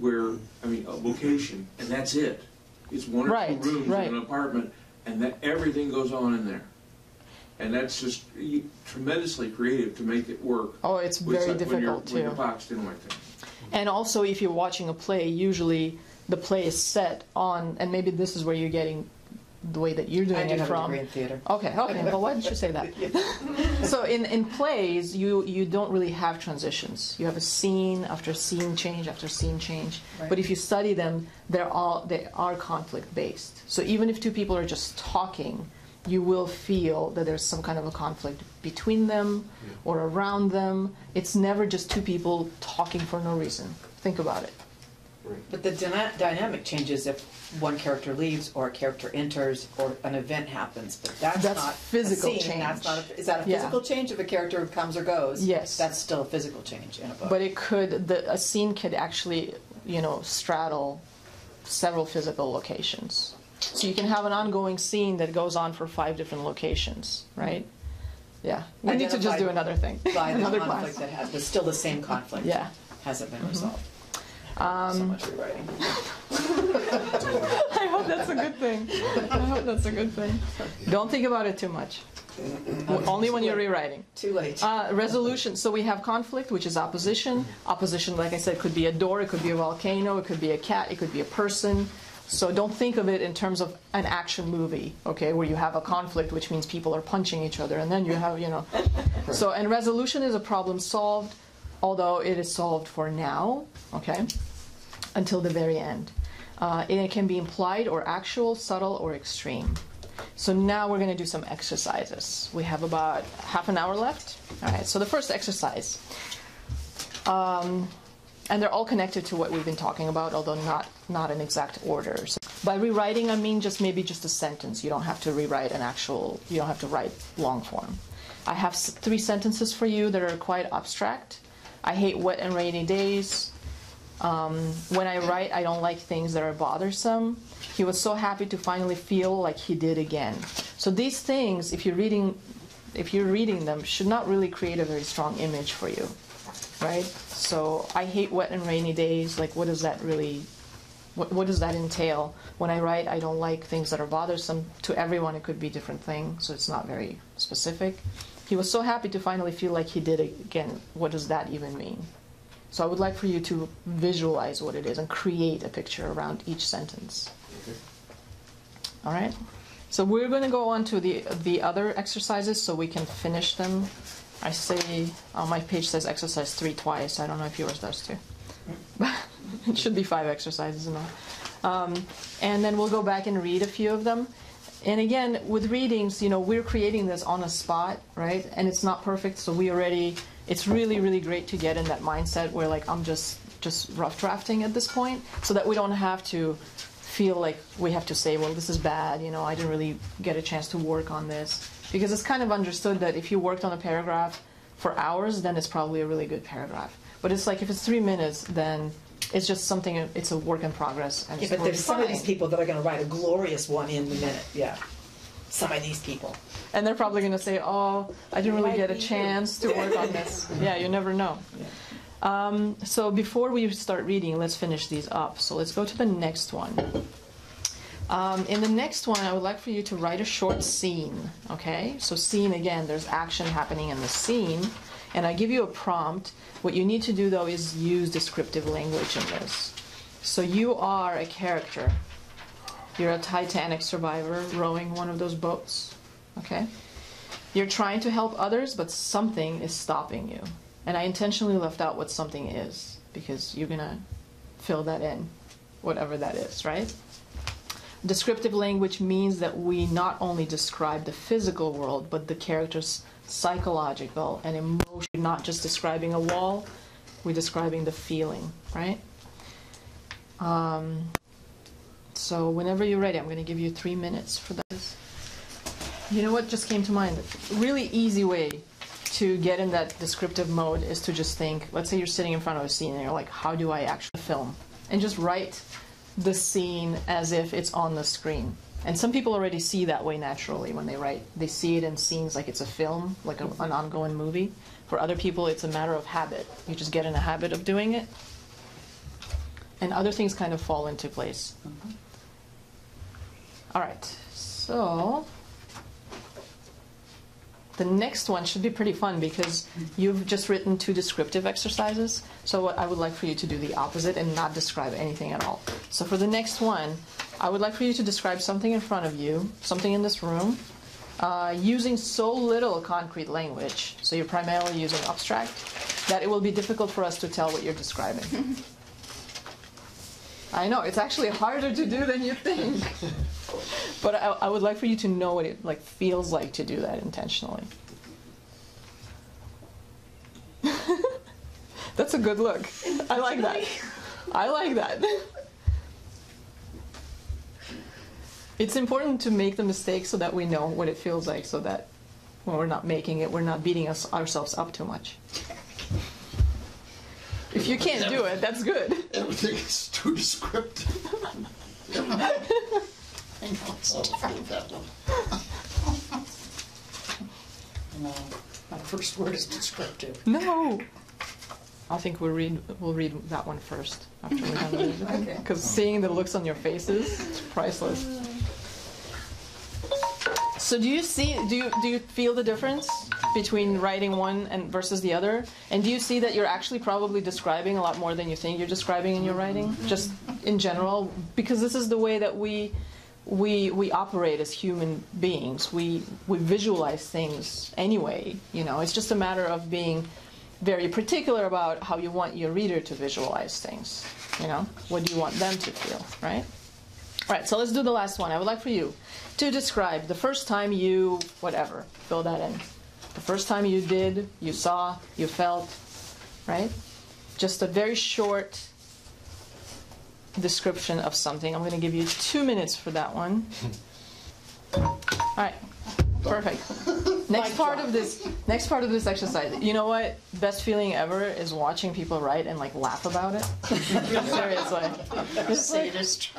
where, I mean, a location, and that's it. It's one or two rooms in an apartment, and that everything goes on in there. And that's just tremendously creative to make it work. Oh, it's very difficult when you're boxed in like that. And also, if you're watching a play, usually the play is set on, and maybe this is where you're getting the way that you're doing it from. I do have a degree in theater. Okay, well, why didn't you say that? So in plays, you don't really have transitions. You have a scene after scene change after scene change. Right. But if you study them, they are conflict based. So even if two people are just talking, you will feel that there's some kind of a conflict between them or around them. It's never just two people talking for no reason. Think about it. But the dynamic changes if one character leaves or a character enters or an event happens. But that's not physical a scene. change. That's not is that a physical change if a character comes or goes? Yes. That's still a physical change in a book. But it could, a scene could actually, you know, straddle several physical locations. So you can have an ongoing scene that goes on for 5 different locations, right? Yeah. We need to just do another thing. By the another conflict class. that has, but still the same conflict. Yeah. Hasn't been resolved. So much rewriting. I hope that's a good thing. I hope that's a good thing. Don't think about it too much. Only when you're rewriting. Too late. Resolution. So we have conflict, which is opposition. Opposition, like I said, could be a door, it could be a volcano, it could be a cat, it could be a person. So don't think of it in terms of an action movie, okay, where you have a conflict, which means people are punching each other, and then you have, you know. So, and resolution is a problem solved, although it is solved for now, okay, until the very end. And it can be implied or actual, subtle or extreme. So now we're going to do some exercises. We have about half an hour left. All right, so the first exercise. And they're all connected to what we've been talking about, although not in exact order. So by rewriting, I mean maybe just a sentence. You don't have to rewrite you don't have to write long form. I have 3 sentences for you that are quite abstract. I hate wet and rainy days. When I write, I don't like things that are bothersome. He was so happy to finally feel like he did again. So these things, if you're reading them, should not really create a very strong image for you, right? So I hate wet and rainy days. Like, what does that really? What does that entail? When I write, I don't like things that are bothersome. To everyone, it could be different things, so it's not very specific. He was so happy to finally feel like he did again. What does that even mean? So I would like for you to visualize what it is and create a picture around each sentence. Okay. All right? So we're going to go on to the other exercises so we can finish them. I say, on my page says exercise 3 twice. I don't know if yours does too. It should be 5 exercises and all. And then we'll go back and read a few of them. And again, with readings, you know, we're creating this on the spot, right? And it's not perfect, so it's really, really great to get in that mindset where, like, I'm just rough drafting at this point, so that we don't have to feel like we have to say, well, this is bad, you know, I didn't really get a chance to work on this. Because it's kind of understood that if you worked on a paragraph for hours, then it's probably a really good paragraph. But it's like, if it's 3 minutes, then it's just something, it's a work in progress. And Yeah, but there's some of these people that are going to write a glorious one in the minute. Yeah. Some of these people. And they're probably going to say, oh, I didn't really get a chance to work on this. Yeah, you never know. Yeah. So before we start reading, let's finish these up. So let's go to the next one. In the next one, I would like for you to write a short scene, okay? So scene, again, there's action happening in the scene. And I give you a prompt. What you need to do, though, is use descriptive language in this. So you are a character. You're a Titanic survivor rowing one of those boats, okay? You're trying to help others, but something is stopping you. And I intentionally left out what something is, because you're going to fill that in, whatever that is, right? Descriptive language means that we not only describe the physical world, but the character's psychological and emotional, not just describing a wall, We're describing the feeling, right? So whenever you're ready, I'm going to give you 3 minutes for this. You know what just came to mind? Really easy way to get in that descriptive mode is to just think, let's say you're sitting in front of a scene and you're like, how do I actually film? And just write the scene as if it's on the screen. And some people already see that way naturally when they write. They see it in scenes like it's a film, like an ongoing movie. For other people, it's a matter of habit. You just get in a habit of doing it. And other things kind of fall into place. All right, so the next one should be pretty fun because you've just written 2 descriptive exercises. So what I would like for you to do the opposite and not describe anything at all. So for the next one, I would like for you to describe something in front of you, something in this room, using so little concrete language, so you're primarily using abstract, that it will be difficult for us to tell what you're describing. I know, it's actually harder to do than you think. But I would like for you to know what it feels like to do that intentionally. That's a good look. I like that. I like that. It's important to make the mistake so that we know what it feels like, so that when we're not making it, we're not beating ourselves up too much. If you can't do it, that's good. Everything is too descriptive. I know it's different. That one. No, my first word is descriptive. No. I think we'll read that one first after we're done with it. Okay. Because seeing the looks on your faces, it's priceless. So do you feel the difference between writing one and versus the other? And do you see that you're actually probably describing a lot more than you think you're describing in your writing, just in general? Because this is the way that we operate as human beings. We visualize things anyway. You know, it's just a matter of being very particular about how you want your reader to visualize things. You know, what do you want them to feel, right? All right, so let's do the last one. I would like for you to describe the first time you, whatever, fill that in. The first time you did, you saw, you felt, right? Just a very short description of something. I'm going to give you 2 minutes for that one. All right, perfect. Next part of this exercise. You know what? Best feeling ever is watching people write and laugh about it. Seriously. Sadist.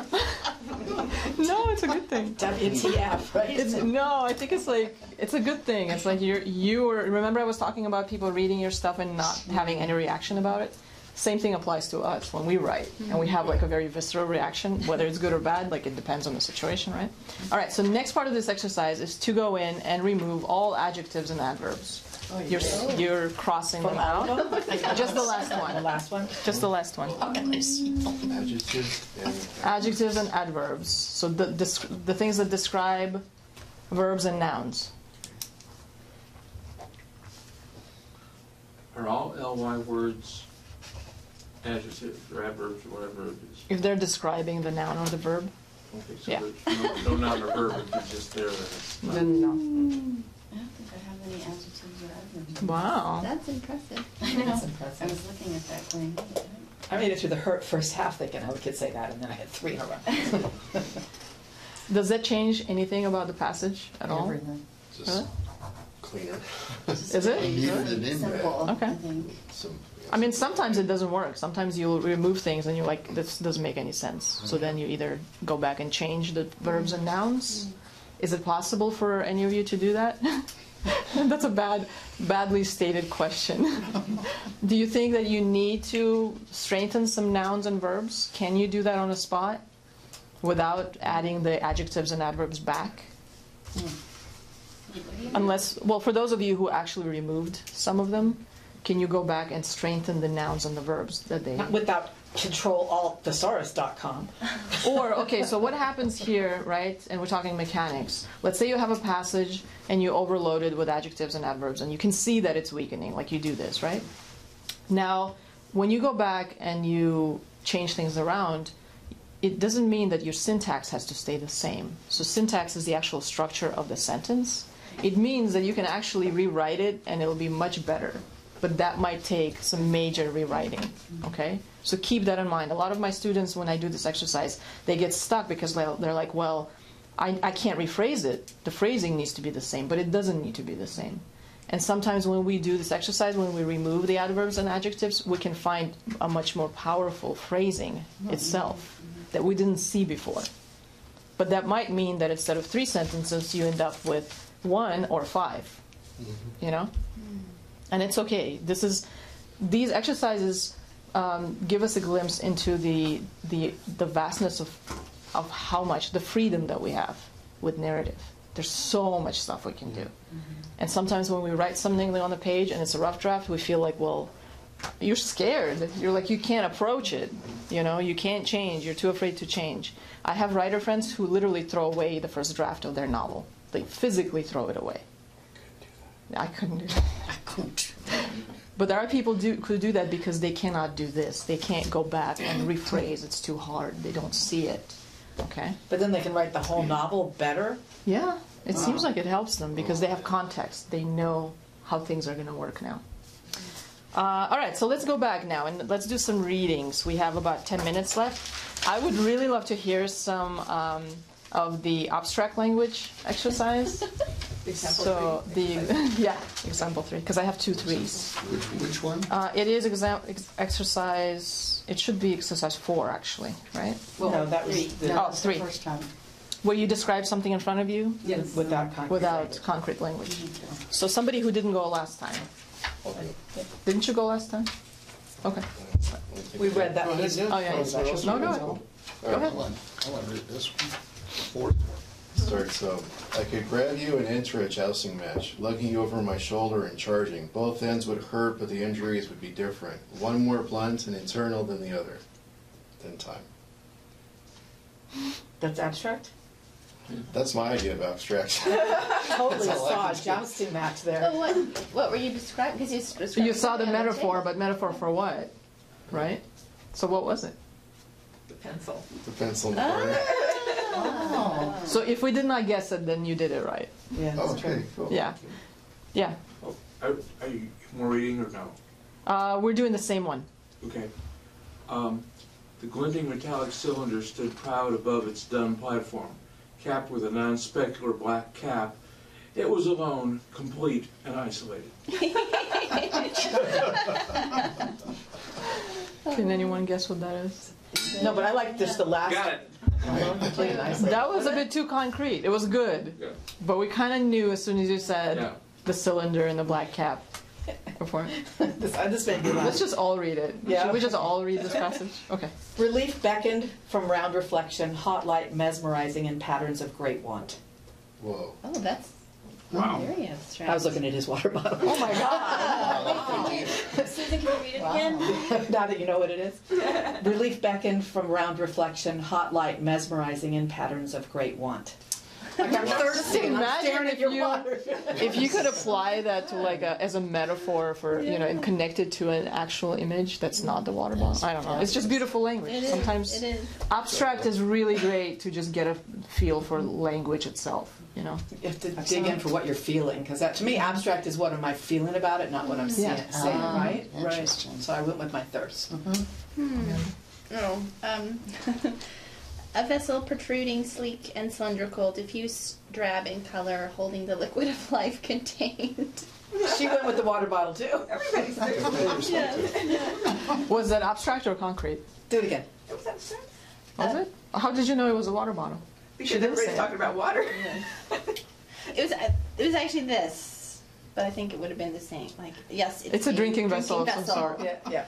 No, it's a good thing. WTF, right? I think it's a good thing. It's like remember I was talking about people reading your stuff and not having any reaction about it? Same thing applies to us when we write, and we have a very visceral reaction, whether it's good or bad, it depends on the situation, right? All right, so next part of this exercise is to go in and remove all adjectives and adverbs. You're crossing them out. Just the last one. The last one? Just the last one. Adjectives and adverbs. So the things that describe verbs and nouns. Are all ly words adjectives or adverbs or whatever it is? If they're describing the noun or the verb, Okay, so yeah. there's no noun or verb, it's just there. then no. I don't think I have any adjectives or adverbs. Wow. That's impressive. I know. That's impressive. I was looking at that going, I made it through the first half thinking I could say that, and then I had 3 in a row. Does that change anything about the passage at all? Everything. Just Really? cleaner. Is it? Needed it in there. simple, Okay. I think. I mean, sometimes it doesn't work. Sometimes you'll remove things and you're like, this doesn't make any sense. So then you either go back and change the verbs and nouns. Is it possible for any of you to do that? That's a badly stated question. Do you think that you need to strengthen some nouns and verbs? Can you do that on the spot without adding the adjectives and adverbs back? Unless, well, for those of you who actually removed some of them, can you go back and strengthen the nouns and the verbs that they... Without control-alt-thesaurus.com. Or, okay, so what happens here, right, and we're talking mechanics. Let's say you have a passage and you overload it with adjectives and adverbs, and you can see that it's weakening, like you do this, right? Now, when you go back and you change things around, it doesn't mean that your syntax has to stay the same. So syntax is the actual structure of the sentence. It means that you can actually rewrite it and it'll be much better. but that might take some major rewriting, okay? So keep that in mind. A lot of my students, when I do this exercise, they get stuck because they're like, well, I can't rephrase it. The phrasing needs to be the same, but it doesn't need to be the same. And sometimes when we do this exercise, when we remove the adverbs and adjectives, we can find a much more powerful phrasing itself that we didn't see before. But that might mean that instead of 3 sentences, you end up with 1 or 5, you know? And it's okay. These exercises give us a glimpse into the vastness of how much, the freedom that we have with narrative. There's so much stuff we can do. And sometimes when we write something on the page and it's a rough draft, we feel like, well, you're scared. You're like, you can't approach it. You know, you can't change. You're too afraid to change. I have writer friends who literally throw away the first draft of their novel. They physically throw it away. I couldn't do that. I couldn't. But there are people who do that because they cannot do this. They can't go back and rephrase. It's too hard. They don't see it. Okay? But then they can write the whole novel better? Yeah. It seems like it helps them because they have context. They know how things are going to work now. All right, so let's go back now and let's do some readings. We have about 10 minutes left. I would really love to hear some of the abstract language exercise. Example 3. Example 3, because I have 2 3s. Which one? It is exercise. It should be exercise 4, actually, right? Well, no, that was the 3. First time. Where you describe something in front of you yes, without concrete language. So somebody who didn't go last time. Didn't you go last time? Okay. We read that one. Oh, yeah. No, go ahead. Go ahead. I want to read this one. 4th one. Starts, I could grab you and enter a jousting match, lugging you over my shoulder and charging. Both ends would hurt, but the injuries would be different. One more blunt and internal than the other. Then time. That's abstract? That's my idea of abstract. Totally saw a jousting match there. But what were you describing? Because You saw the metaphor, but metaphor for what? Right? So what was it? The pencil. The pencil in the corner. Oh. So if we did not guess it, then you did it right. Yeah, Oh, that's true. okay, cool. Yeah. Yeah. Oh, are you more reading or no? We're doing the same one. Okay. The glinting metallic cylinder stood proud above its dun platform, capped with a non-specular black cap. It was alone, complete, and isolated. Can anyone guess what that is? No, but I like just the last. Got it. Complete and isolated. That was a bit too concrete. It was good. Yeah. But we kind of knew as soon as you said Yeah. the cylinder and the black cap. Before. This made me laugh. Let's just all read it. Yeah. Should we just all read this passage? Okay. Relief beckoned from round reflection, hot light mesmerizing in patterns of great want. Whoa. Oh, that's Wow. very abstract. I was looking at his water bottle. Oh my God. Susan, can you read it again? Now that you know what it is. Relief beckoned from round reflection, hot light mesmerizing in patterns of great want. Like I'm thirsty and I'm Imagine staring at if your you- water. If you could apply that to like as a metaphor for, and connect it to an actual image that's not the water bottle. I don't know. It's just beautiful language. It is. Sometimes It is. abstract is really great to just get a feel for language itself, You have to dig in for what you're feeling, because to me, abstract is what am I feeling about it, not what I'm seeing, right? Interesting. Right. So I went with my thirst. No. A vessel protruding, sleek and cylindrical, diffuse drab in color, holding the liquid of life contained. She went with the water bottle too. Everybody's doing Was that abstract or concrete? Do it again. it. Was abstract? Was it? How did you know it was a water bottle? Because didn't everybody's say it. talking about water. It was actually this, but I think it would have been the same. Like, yes, It's a drinking vessel of some sort. Yeah.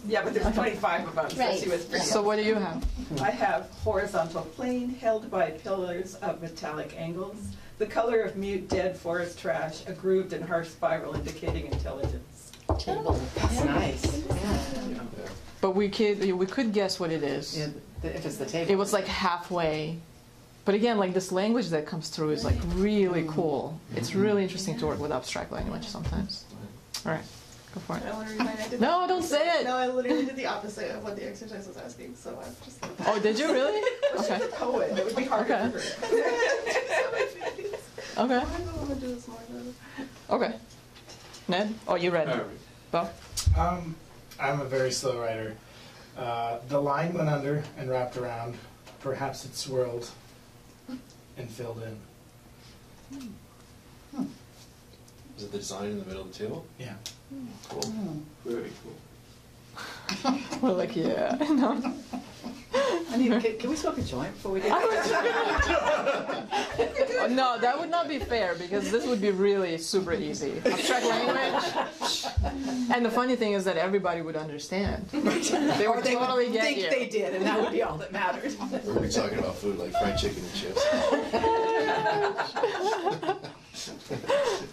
Yeah, but there's 25 of them, so Right. she was pretty. So what do you have? I have horizontal plane held by pillars of metallic angles. The color of mute dead forest trash, a grooved and harsh spiral indicating intelligence. Table. That's nice. But we could guess what it is. Yeah, if it's the table. It was like halfway. But again, like this language that comes through is like really cool. It's really interesting to work with abstract language sometimes. All right, go for it. I want to remind I did No, don't say it. No, I literally did the opposite of what the exercise was asking, so I'm just like, Oh, did you really? She's a Okay. poet. It would be harder Okay. for her. Okay. I don't want to do this more though. Okay. Ned? Oh, you read. All right. Bo? I'm a very slow writer. The line went under and wrapped around. Perhaps it swirled and filled in. Is it the design in the middle of the table? Yeah. Cool. Very cool. We're like, yeah. No. I mean, can we smoke a joint before we do that? No, that would not be fair because this would be really super easy. Abstract language. And the funny thing is that everybody would understand. They Or would they totally would get think you. they did, and that would be all that mattered. We're be talking about food like fried chicken and chips.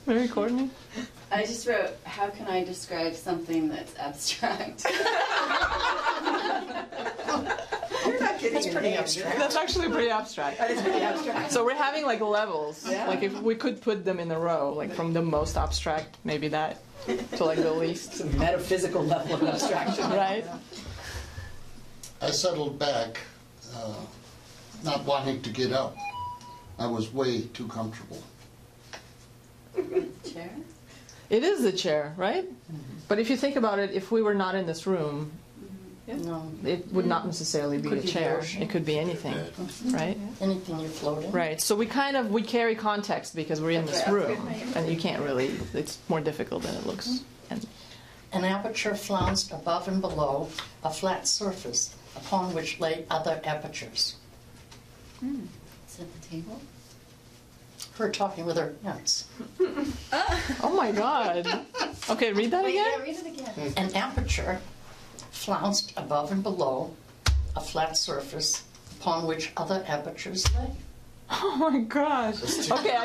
Mary Courtney? I just wrote, how can I describe something that's abstract? You're not getting That's an pretty A, abstract. That's actually pretty abstract. That is pretty abstract. So we're having like levels. Yeah. Like if we could put them in a row, like from the most abstract, maybe that, to like the least. It's a metaphysical level of abstraction. Right? I settled back, not wanting to get up. I was way too comfortable. Chair? It is the chair, right? But if you think about it, if we were not in this room, No, it would not necessarily be Could a be the chair. ocean. It could be anything, right? anything you're floating. Right. So we carry context because we're in this room, and you can't really. It's more difficult than it looks. And An aperture flounced above and below a flat surface upon which lay other apertures. Is it the table? Her talking with her hands. oh my God. Okay, read that Wait, yeah, again. read it again. An aperture flounced above and below a flat surface upon which other apertures lay. Oh my gosh. Okay,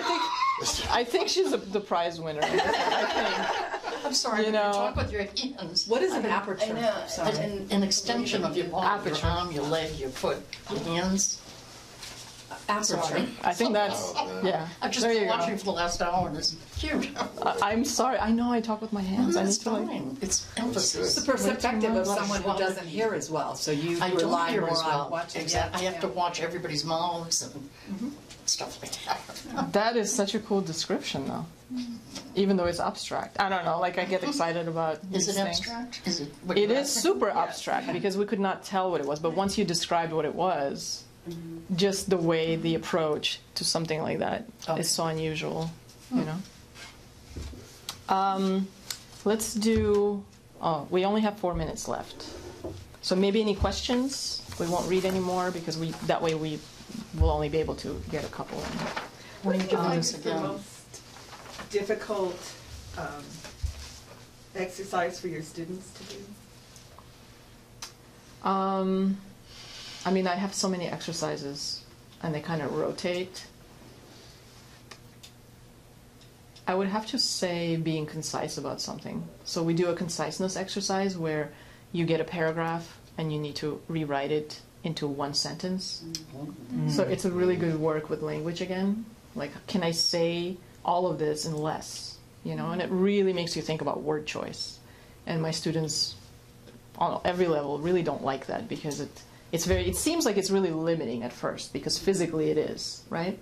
I think she's the prize winner. I I'm sorry, You but know- talk with your hands. What is an aperture? I know. Sorry. An extension of your body, your Aperture. arm, your leg, your foot, your hands. Aperture. Sorry. think. I think that's yeah. I've just There you been go. watching for the last hour and it's huge. I'm sorry. I know I talk with my hands. I need That's to like. fine. It's It's emphasis. the perspective of Lot of someone who swallowing. doesn't hear as well, so you I don't rely hear more as well. on watching. Exactly. Yeah, I have to watch everybody's mouths and stuff like that. That is such a cool description, though. Even though it's abstract, I don't know. Like I get excited about Is these it things. abstract? Is it? what It you is reference? super abstract because we could not tell what it was. But once you described what it was, just the way the approach to something like that is so unusual, you know. Let's do. Oh, we only have 4 minutes left. So maybe any questions? We won't read anymore because that way we will only be able to get a couple in. What are you doing What's this the again? most difficult exercise for your students to do? I mean, I have so many exercises, and they kind of rotate. I would have to say being concise about something. So we do a conciseness exercise where you get a paragraph and you need to rewrite it into one sentence. So it's a really good work with language again. Like, can I say all of this in less? You know, and it really makes you think about word choice. And my students on every level really don't like that because it seems like it's really limiting at first because physically it is, right?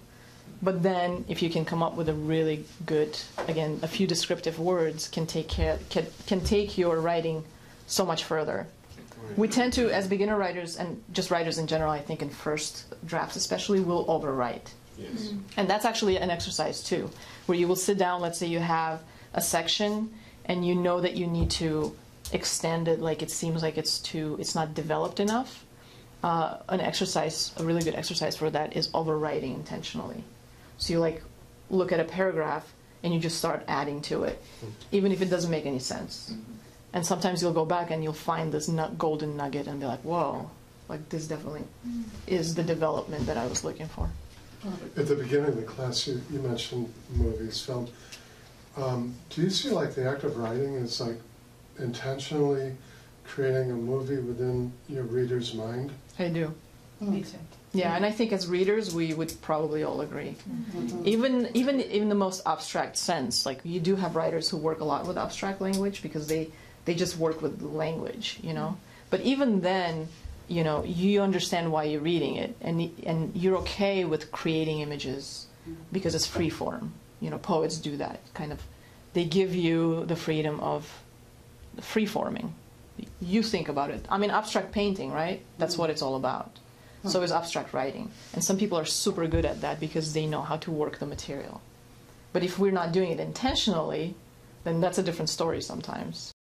But then if you can come up with a really good, again, a few descriptive words can take your writing so much further. We tend to, as beginner writers and just writers in general, I think in first drafts especially, will overwrite. Yes. And that's actually an exercise too, where you will sit down, let's say you have a section and you know that you need to extend it, like it seems like it's not developed enough. An exercise, a really good exercise for that is overwriting intentionally. So you like look at a paragraph and you just start adding to it, even if it doesn't make any sense. And sometimes you'll go back and you'll find this golden nugget and be like, whoa, like this definitely is the development that I was looking for. At the beginning of the class, you mentioned movies, film. Do you see like the act of writing is like intentionally creating a movie within your reader's mind? I do. Me too. Yeah, and I think as readers, we would probably all agree. Even in the most abstract sense, like you do have writers who work a lot with abstract language because they just work with language, you know. But even then, you know, you understand why you're reading it, and you're okay with creating images because it's free form. You know, poets do that kind of. They give you the freedom of free-forming. You think about it. I mean, abstract painting, right? That's what it's all about. So is abstract writing. And some people are super good at that because they know how to work the material. But if we're not doing it intentionally, then that's a different story sometimes.